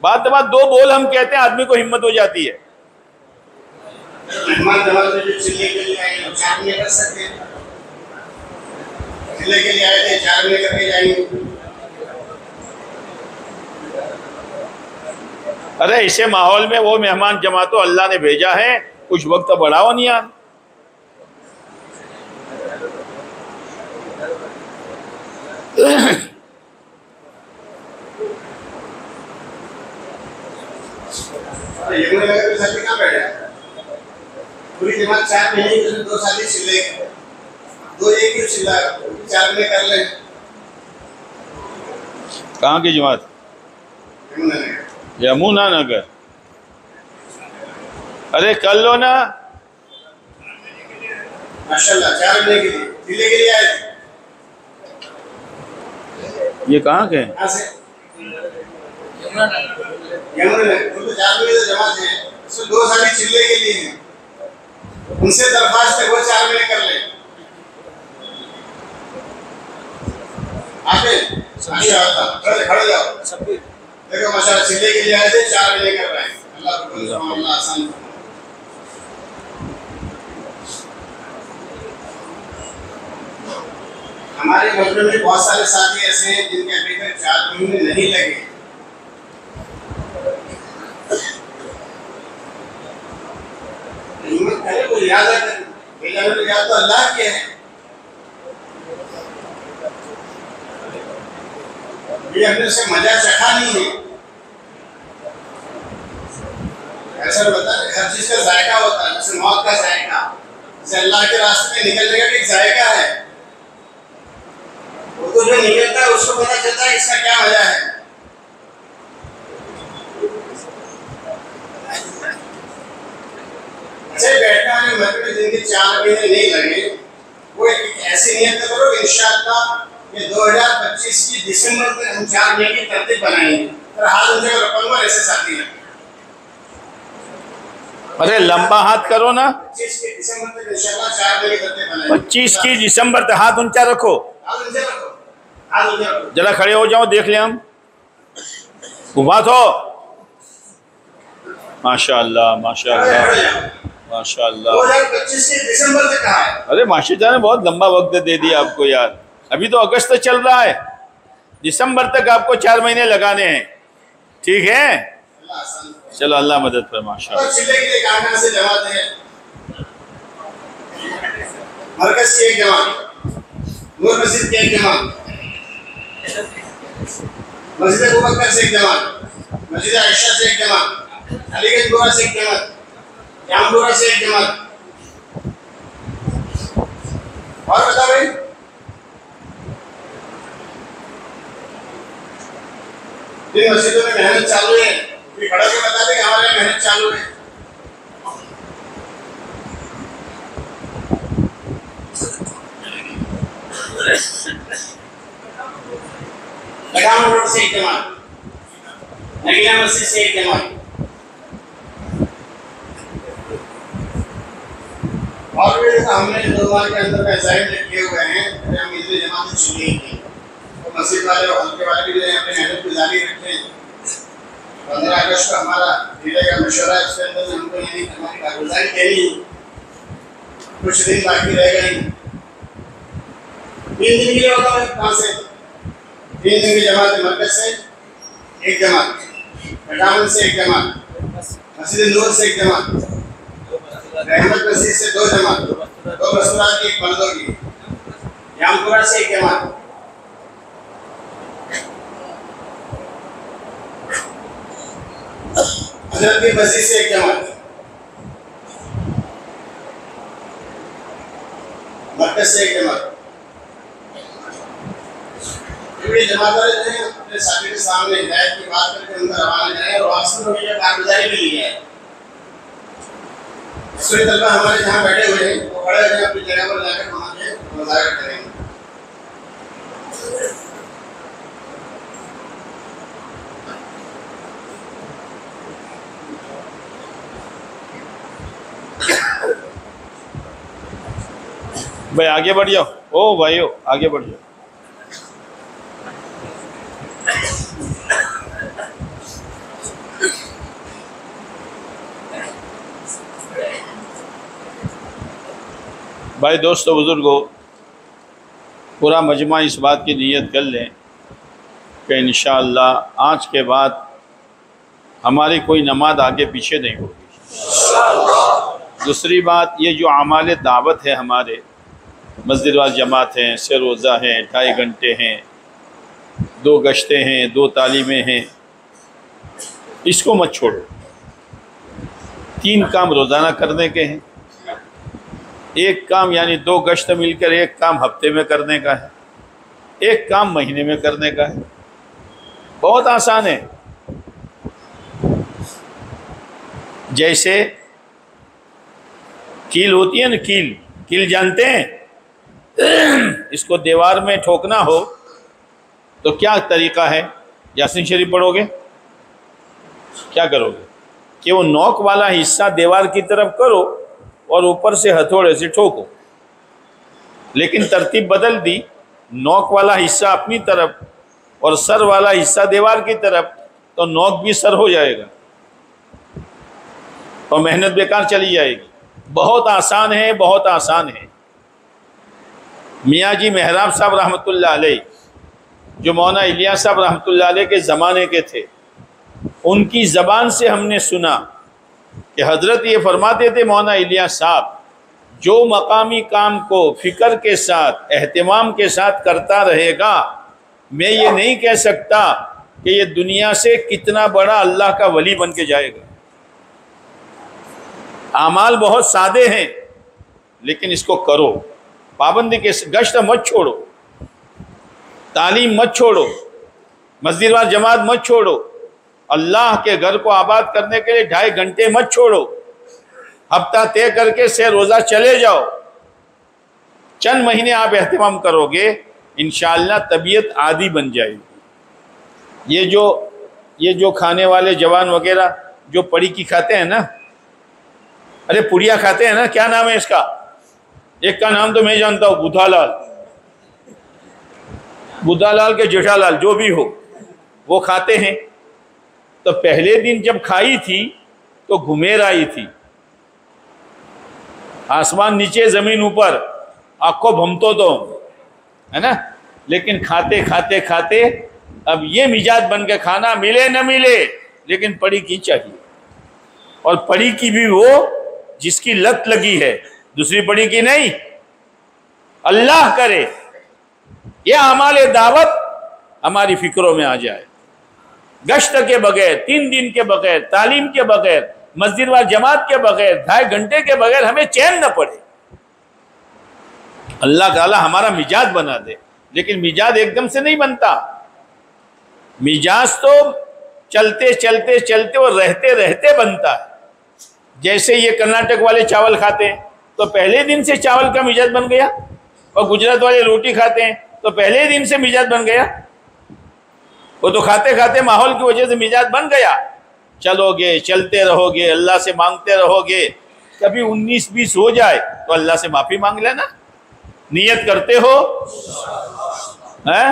बात 2 बोल हम कहते हैं, आदमी को हिम्मत हो जाती है। अरे ऐसे माहौल में वो मेहमान जमा तो अल्लाह ने भेजा है, कुछ वक्त तो बढ़ाओ नहीं यार। पूरी जमात 4 महीने की 2 शादी चिल्ले, 2 एक ही चिल्ला 4 महीने कर ले। कहाँ की जमात? यमुना नगर। अरे कर लो ना माशाल्लाह। 4 महीने के लिए चिल्ले के लिए आए। ये कहाँ के? यमुना नगर। तो 4 महीने से जमात है, उसमें 2 शादी चिल्ले के लिए हैं। उनसे दरख्वास्त है वो 4 महीने कर ले। आगे माशाल्लाह, खड़े जाओ। देखो माशाल्लाह चिल्ले के लिए आए थे, 4 महीने कर रहे हैं। अल्लाह को मामला आसान। हमारे मजमे में बहुत सारे साथी ऐसे हैं जिनके अभी तक 4 महीने नहीं लगे। हिम्मत करे वो याद रखें, याद तो अल्लाह की है। ये हमने उससे मजा चखा नहीं है। ऐसा बता रहे हर चीज का जायका होता है, जैसे मौत का जायका, जैसे अल्लाह के रास्ते में निकलने का भी एक जायका है। वो तो जो निकलता है उसको पता चलता है इसका क्या मजा है। ऐसे बैठने वाले मत में जिनके 4 महीने नहीं लगे, वो एक ऐसी नियत करो इंशाअल्लाह ये 2025 की दिसंबर तक हम 4 महीने की तरतीब बनाएंगे। और हाथ ऊंचे रखूंगा ऐसे साथी हैं। अरे लंबा हाथ करो ना। 25 की दिसंबर तक इंशाअल्लाह 4 महीने की तरतीब बनाएंगे। 25 की दिसंबर तक हाथ ऊंचा रखो। हाथ ऊंचे रखो, हाथ ऊंचे रखो। जरा खड़े हो जाओ, देख ले हम। उभा तो माशाअल्लाह माशाअल्लाह माशाअल्लाह। 2025 के दिसंबर तक कहा है। अरे माशाअल्लाह ने बहुत लंबा वक्त दे दिया आपको यार। अभी तो अगस्त चल रहा है, दिसंबर तक आपको 4 महीने लगाने हैं। ठीक है, चलो अल्लाह मदद पर। माशाअल्लाह चिल्ले के लिए कामना से जमात है। मरकज की एक जमात, नूर मस्जिद की एक जमात, मस्जिद अबू बकर से एक जमात, मस्जिद आयशा से एक जमात, अलीगंज गोरा से एक जमात, जामगोरा से एक जमात। और बता भाई, जिन मस्जिदों में मेहनत चालू है खड़ा के बता दें हमारे मेहनत चालू है। लगाम रोड से एक जमात, नगीना मस्जिद से एक जमात, और भी हमने 2 माह के अंदर असाइड किए हुए हैं। हम इतनी जमातें चुनी थी तो मस्जिद वाले और हल्के वाले भी अपनी मेहनत गुजारी रखते हैं। 15 अगस्त को हमारा जिले का मशवरा है, इसके अंदर हमको यानी हमारी कारगुजारी देनी, कुछ दिन बाकी रह गए। 3 दिन के लिए होता है। कहाँ से 3 दिन की जमात, मरकज से एक जमात, कटामन से एक जमात, मस्जिद नूर से एक जमात, रहमत मस्जिद से 2 जमात, 2 मसूरात की, 1 मर्दों की, जामपुरा से एक जमात, हजरत की मस्जिद से एक जमात, मरकज से एक जमात। ये जमात वाले जो हैं अपने साथी के सामने हिदायत की बात करके उनका रवाना करें और वापस में ये कारगुजारी भी ली है। इसलिए तलबा हमारे जहाँ बैठे हुए हैं वो खड़े हो अपनी जगह पर जाकर वहाँ के मुज़ाकरा करेंगे। भाई आगे बढ़ जाओ। ओ भाइयों आगे बढ़ जाओ। भाई दोस्तों बुज़ुर्गों, पूरा मजमा इस बात की नीयत कर लें कि इंशाअल्लाह आज के बाद हमारी कोई नमाज आगे पीछे नहीं होगी। दूसरी बात, ये जो आमाल दावत है हमारे मस्जिद वाल जमात हैं, से रोज़ा हैं, 2.5 घंटे हैं, 2 गश्तें हैं, 2 तालीमें हैं, इसको मत छोड़ो। 3 काम रोज़ाना करने के हैं, 1 काम यानी 2 गश्त मिलकर 1 काम हफ्ते में करने का है, 1 काम महीने में करने का है। बहुत आसान है। जैसे कील होती है ना, कील जानते हैं? इसको दीवार में ठोकना हो तो क्या तरीका है? यासीन शरीफ पढ़ोगे? क्या करोगे कि वो नोक वाला हिस्सा दीवार की तरफ करो और ऊपर से हथौड़े से ठोको। लेकिन तरतीब बदल दी, नोक वाला हिस्सा अपनी तरफ और सर वाला हिस्सा दीवार की तरफ। तो नौक भी सर हो जाएगा और मेहनत बेकार चली जाएगी। बहुत आसान है, बहुत आसान है। मियाँ जी मेहराब साहब रहमतुल्लाह अलैह, जो मौलाना इलियास साहब रहमतुल्लाह अलैह के ज़माने के थे, उनकी ज़बान से हमने सुना कि हज़रत ये फरमाते थे मौलाना इलियास साहब, जो मकामी काम को फ़िक्र के साथ एहतिमाम के साथ करता रहेगा, मैं ये नहीं कह सकता कि ये दुनिया से कितना बड़ा अल्लाह का वली बन के जाएगा। आमाल बहुत सादे हैं, लेकिन इसको करो, पाबंदी के गश्त मत छोड़ो, तालीम मत छोड़ो, मस्जिद वार जमात मत छोड़ो, अल्लाह के घर को आबाद करने के लिए 2.5 घंटे मत छोड़ो, हफ्ता तय करके से रोज़ा चले जाओ। चंद महीने आप एहतिमाम करोगे, इंशाअल्लाह तबीयत आदी बन जाएगी। ये जो खाने वाले जवान वगैरह जो पड़ी की खाते हैं ना, अरे पुड़िया खाते हैं ना, क्या नाम है इसका? एक का नाम तो मैं जानता हूँ, बुधालाल के जेठालाल, जो भी हो, वो खाते हैं। तो पहले दिन जब खाई थी तो घुमेर आई थी, आसमान नीचे ज़मीन ऊपर, आँखों भमतो तो है ना। लेकिन खाते खाते खाते अब ये मिजाज बन के खाना मिले न मिले, लेकिन पड़ी की चाहिए। और पड़ी की भी वो जिसकी लत लगी है, दूसरी पड़ी की नहीं। अल्लाह करे ये हमारे दावत हमारी फिक्रों में आ जाए। गश्त के बगैर, 3 दिन के बगैर, तालीम के बगैर, मस्जिद वार जमात के बगैर, 2.5 घंटे के बगैर हमें चैन न पड़े। अल्लाह ताला हमारा मिजाज बना दे, लेकिन मिजाज एकदम से नहीं बनता। मिजाज तो चलते चलते चलते और रहते रहते बनता है। जैसे ये कर्नाटक वाले चावल खाते हैं तो पहले दिन से चावल का मिजाज बन गया, और गुजरात वाले रोटी खाते हैं तो पहले दिन से मिजाज बन गया। वो तो खाते खाते माहौल की वजह से मिजाज बन गया। चलोगे, चलते रहोगे, अल्लाह से मांगते रहोगे, कभी 19-20 हो जाए तो अल्लाह से माफ़ी मांग लेना। नियत करते हो हैं?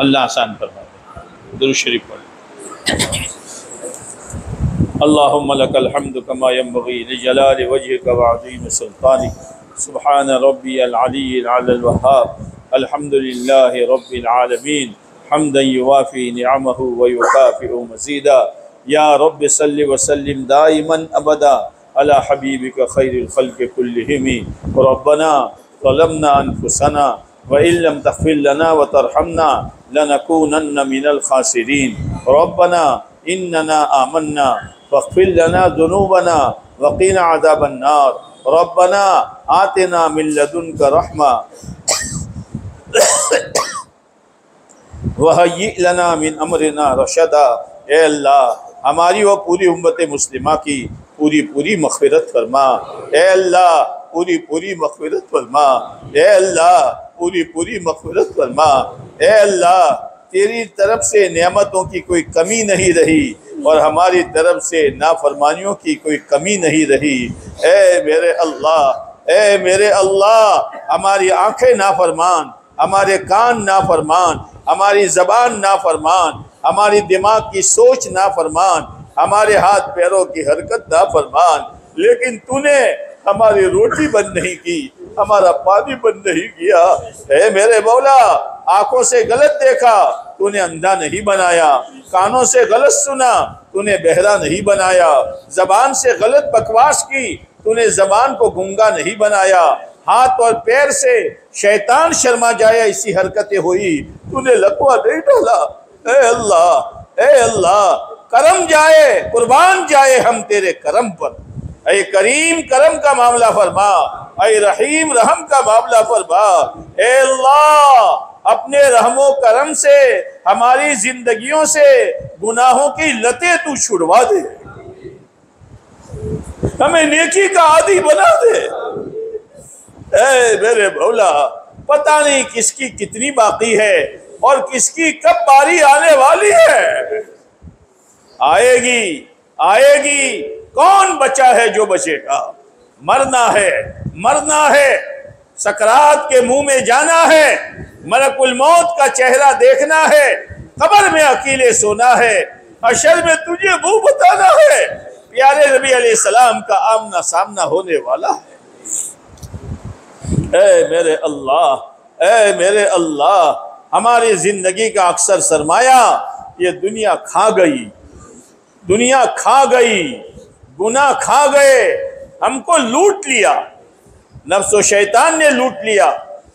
अल्लाह आसान फरमा दे। दुरूद शरीफ पढ़। अल्लाहुम्मा लकल हम्दु कमा यंबगी लिजलालि वजहिका व अज़ीम सुल्तानिक। सुब्हान रब्बियल अलिय्यिल अ'लल वहाब। अल्हम्दुलिल्लाहि रब्बिल आलमीन हम्दन युवाफी निअमहु व युकाफिउ मज़ीदा। या रब्बि सल्लि व सल्लिम दाइमन अबदा अला हबीबिका खैरिल खल्क़ि कुल्लिहिम। रब्बना ज़लमना अनफुसना व इल्लम तग़फिर लना व तरहमना लनकूनन्न मिनल खासिरीन। रब्बना इन्नना आमन्ना फ़ग़फ़िर लना ज़ुनूबना वक़िना अज़ाबन नार। रब्बना आतिना मिन लदुनका रहमा वहय्यि लना मिन अमरिना रशदा। ए अल्लाह हमारी व पूरी उम्मत मुस्लिमा की पूरी मग़फ़िरत फरमा। ए अल्लाह पूरी मग़फ़िरत फरमा। ए अल्लाह पूरी मग़फ़िरत फरमा। ए अल्लाह तेरी तरफ से नेमतों की कोई कमी नहीं रही और हमारी तरफ से नाफरमानियों की कोई कमी नहीं रही। ए मेरे अल्लाह हमारी आंखें नाफरमान, हमारे कान नाफरमान, हमारी ज़बान नाफरमान, हमारी दिमाग की सोच नाफरमान, हमारे हाथ पैरों की हरकत नाफरमान, लेकिन तूने हमारी रोटी बंद नहीं की, हमारा पानी बंद नहीं किया। ए मेरे मौला, आंखों से गलत देखा, तूने अंधा नहीं बनाया। कानों से गलत सुना, तूने बहरा नहीं बनाया। ज़बान से गलत बकवास की, तूने ज़बान को गूंगा नहीं बनाया। हाथ और पैर से शैतान शर्मा जाए ऐसी हरकतें हुई, तूने लकवा नहीं डाला। ए अल्लाह करम जाए, कुर्बान जाए हम तेरे करम पर। ऐ करीम करम का मामला फरमा, ऐ रहीम रहम का मामला फरमा। ए अल्लाह अपने रहमो करम से हमारी जिंदगियों से गुनाहों की लतें तू छुड़वा दे, हमें नेकी का आदी बना दे। ए मेरे मौला, पता नहीं किसकी कितनी बाकी है और किसकी कब बारी आने वाली है। आएगी, कौन बचा है जो बचेगा। मरना है, सकरात के मुंह में जाना है, मलकुल मौत का चेहरा देखना है, कब्र में अकेले सोना है, हशर में तुझे मुंह बताना है, प्यारे नबी अलैहिस्सलाम का आमना सामना होने वाला है। ऐ मेरे अल्लाह, ऐ मेरे अल्लाह, हमारी जिंदगी का अक्सर सरमाया ये दुनिया खा गई, दुनिया खा गई, गुनाह खा गए, हमको लूट लिया, नफ्स व शैतान ने लूट लिया,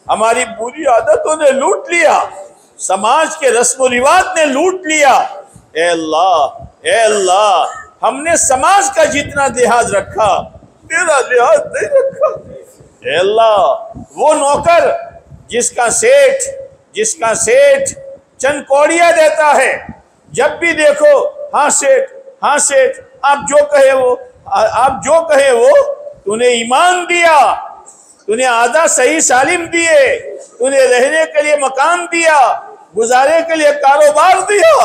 हमारी बुरी आदतों ने लूट लिया, समाज के रस्म रिवाज ने लूट लिया। ए अल्लाह, ए अल्लाह, हमने समाज का जितना लिहाज रखा तेरा लिहाज नहीं रखा। ए अल्लाह, वो नौकर जिसका सेठ चंद कौड़ियां देता है, जब भी देखो हाँ सेठ, हाँ सेठ, आप जो कहे वो, तूने ईमान दिया, तूने आधा सही सालिम दिए, तूने रहने के लिए मकान दिया, गुजारे के लिए कारोबार दिया,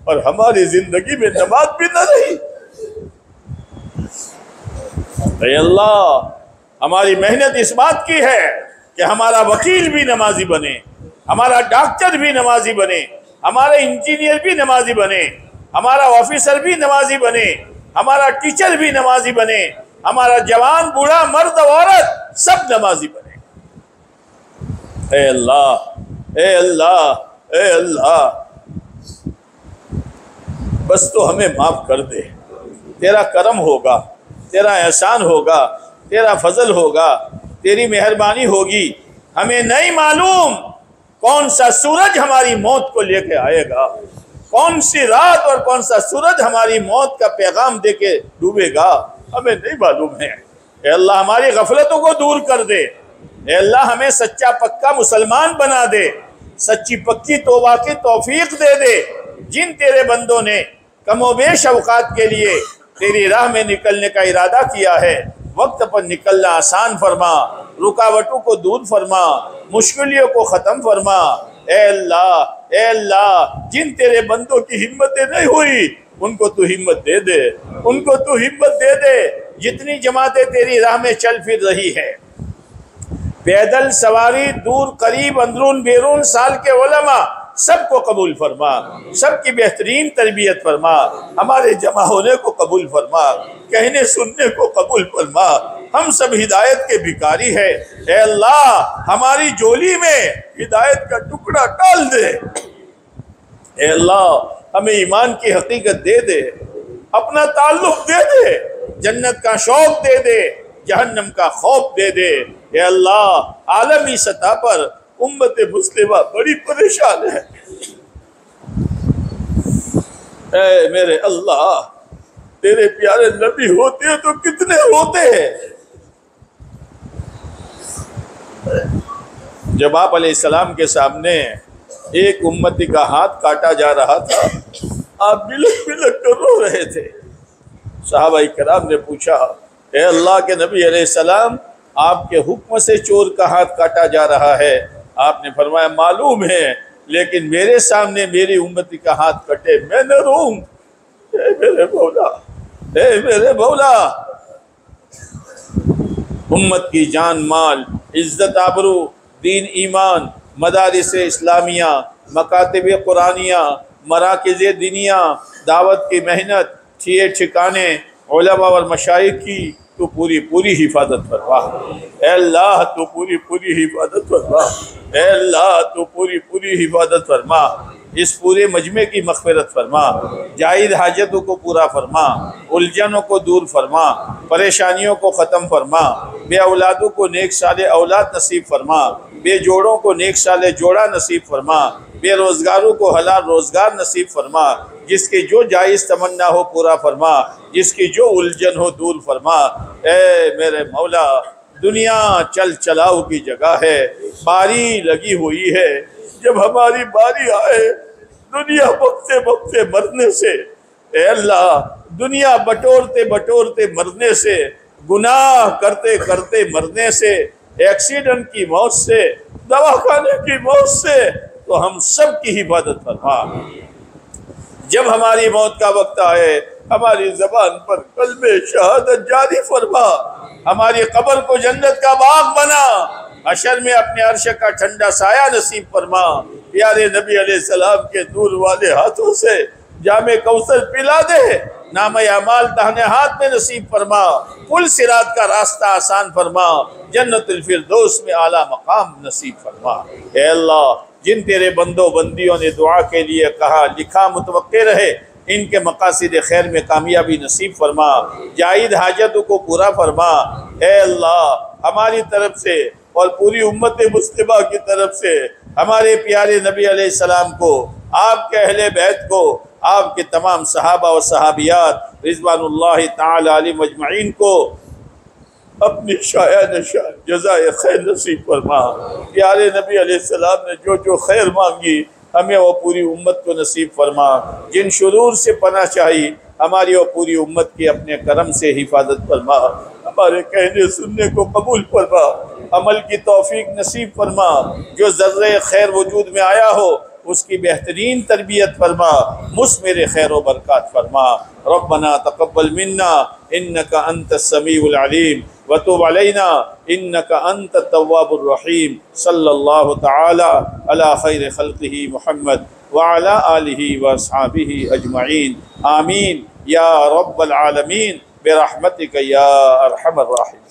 और हमारी जिंदगी में नमाज भी न रही। अल्लाह, हमारी मेहनत इस बात की है कि हमारा वकील भी नमाजी बने, हमारा डॉक्टर भी नमाजी बने, हमारा इंजीनियर भी नमाजी बने, हमारा ऑफिसर भी नमाजी बने, हमारा टीचर भी नमाजी बने, हमारा जवान बूढ़ा मर्द औरत सब नमाजी बने। ए अल्लाह, ए अल्लाह, ए अल्लाह, बस तो हमें माफ कर दे, तेरा करम होगा, तेरा एहसान होगा, तेरा फजल होगा, तेरी मेहरबानी होगी। हमें नहीं मालूम कौन सा सूरज हमारी मौत को लेके आएगा, कौन सी रात और कौन सा सूरज हमारी मौत का पैगाम देके डूबेगा, हमें नहीं मालूम है। ए अल्लाह, हमारी गफलतों को दूर कर दे। ए अल्लाह, हमें सच्चा पक्का मुसलमान बना दे, सच्ची पक्की तौबा की तौफीक दे दे। जिन तेरे बंदों ने कमोबेश औकात के लिए तेरी राह में निकलने का इरादा किया है, वक्त पर निकलना आसान फरमा, रुकावटों को दूर फरमा, मुश्किलों को ख़त्म फरमा। ए अल्लाह, ए अल्लाह, जिन तेरे बंदों की हिम्मतें नहीं हुई उनको तू हिम्मत दे दे, उनको तू हिम्मत दे दे। जितनी जमातें तेरी राह में चल फिर रही है, पैदल सवारी, दूर करीब, अंदरून बैरून, साल के उलमा, सबको कबूल फरमा, सबकी बेहतरीन तरबियत फरमा, हमारे जमा होने को कबूल फरमा, कहने सुनने को कबूल फरमा। हम सब हिदायत के भिखारी है। ए अल्लाह, हमारी झोली में हिदायत का टुकड़ा डाल दे। ए अल्लाह, हमें ईमान की हकीकत दे दे, अपना ताल्लुक दे दे, जन्नत का शौक दे दे, जहन्नम का खौफ दे दे। ए अल्लाह, आलमी सतह पर उम्मत मुस्लिमा बड़ी परेशान है। ऐ मेरे अल्लाह, तेरे प्यारे नबी होते हैं तो कितने होते हैं। जब आप अलैहिस्सलाम के सामने एक उम्मती का हाथ काटा जा रहा था, आप बिलक बिलक कर रो रहे थे। सहाबाई कराम ने पूछा, ए अल्लाह के नबी अलैहिस्सलाम, आपके हुक्म से चोर का हाथ काटा जा रहा है। आपने फरमाया, मालूम है, लेकिन मेरे सामने मेरी उम्मती का हाथ कटे मैं न रोऊं। ए मेरे मौला, ए मेरे मौला, उम्मत की जान माल, इज्जत आबरू, दीन ईमान, मदारिस इस्लामिया, मकातिब कुरानिया, मराकिज़ दीनिया, दावत की मेहनत, ठिए ठिकाने, उलमा और मशाइख की तो पूरी पूरी हिफाजत फरमा। ए अल्लाह, तो पूरी पूरी हिफाजत फरमा। ए अल्लाह, तो पूरी पूरी हिफाजत फरमा। इस पूरे मजमे की मग़फ़िरत फरमा, जायज़ हाजतों को पूरा फरमा, उलझनों को दूर फरमा, परेशानियों को ख़त्म फरमा, बे औलादों को नेक साले औलाद नसीब फरमा, बेजोड़ों को नेक साले जोड़ा नसीब फरमा, बेरोज़गारों को हलाल रोज़गार नसीब फरमा, जिसकी जो जायज़ तमन्ना हो पूरा फरमा, जिसकी जो उलझन हो दूर फरमा। ए मेरे मौला, दुनिया चल चलाओ की जगह है, बारी लगी हुई है। जब हमारी बारी आए, दुनिया बकते बकते मरने से, ए अल्लाह, दुनिया बटोरते बटोरते मरने से, गुनाह करते करते मरने से, एक्सीडेंट की मौत से, दवाखाने की मौत से, तो हम सब की हिफाजत फरमा। जब हमारी मौत का वक्त आए, हमारी ज़बान पर कलमे शहादत जारी फरमा, हमारी कब्र को जन्नत का बाग बना, हशर में अपने अर्श का ठंडा साया नसीब फरमा। प्यारे नबी अलैहिस्सलाम के दूर वाले हाथों से जामे कौसर पिला दे, नामे अमाल दाहिने हाथ में नसीब फरमा, पुल सिरात का रास्ता आसान फरमा, जन्नतुल फिरदौस में आला मकाम नसीब फरमा। ए अल्लाह, जिन तेरे बंदो बंदियों ने दुआ के लिए कहा लिखा मुतवक्के रहे, इनके मकासिद खैर में कामयाबी नसीब फरमा, जायद हाजतों को पूरा फरमा। ए अल्लाह, हमारी तरफ से और पूरी उम्मत मुस्लिमा की तरफ से हमारे प्यारे नबी अलैहिस्सलाम को, आपके अहले बैत को, आपके तमाम सहाबा और सहाबियात रिज़वानुल्लाहि ताला अलैहिम अजमईन को अपनी शाया नशा जज़ाए खैर नसीब फरमा। प्यारे नबी अलैहिस्सलाम ने जो जो खैर मांगी हमें वो पूरी उम्मत को नसीब फरमा। जिन शुरूर से पनाह चाहिए हमारी वो पूरी उम्मत की अपने करम से हिफाजत फरमा। हमारे कहने सुनने को कबूल फरमा, अमल की तौफीक नसीब फरमा। जो ज़र्रे खैर वजूद में आया हो उसकी बेहतरीन तरबियत फरमा, मुस्मिर खैर व बरकत फरमा। रब्बना तक़ब्बल मिन्ना इन्नका अंतस समीउल अलीम व तुब अलैना इन्नका अंतत तव्वाबुर रहीम। सल्लल्लाहु तआला अला खैर खल्क़िही मुहम्मद व अला आलिही व अस्हाबिही अजमईन। आमीन या रब्बल आलमीन बिरहमतिका या अरहमर राहिमीन।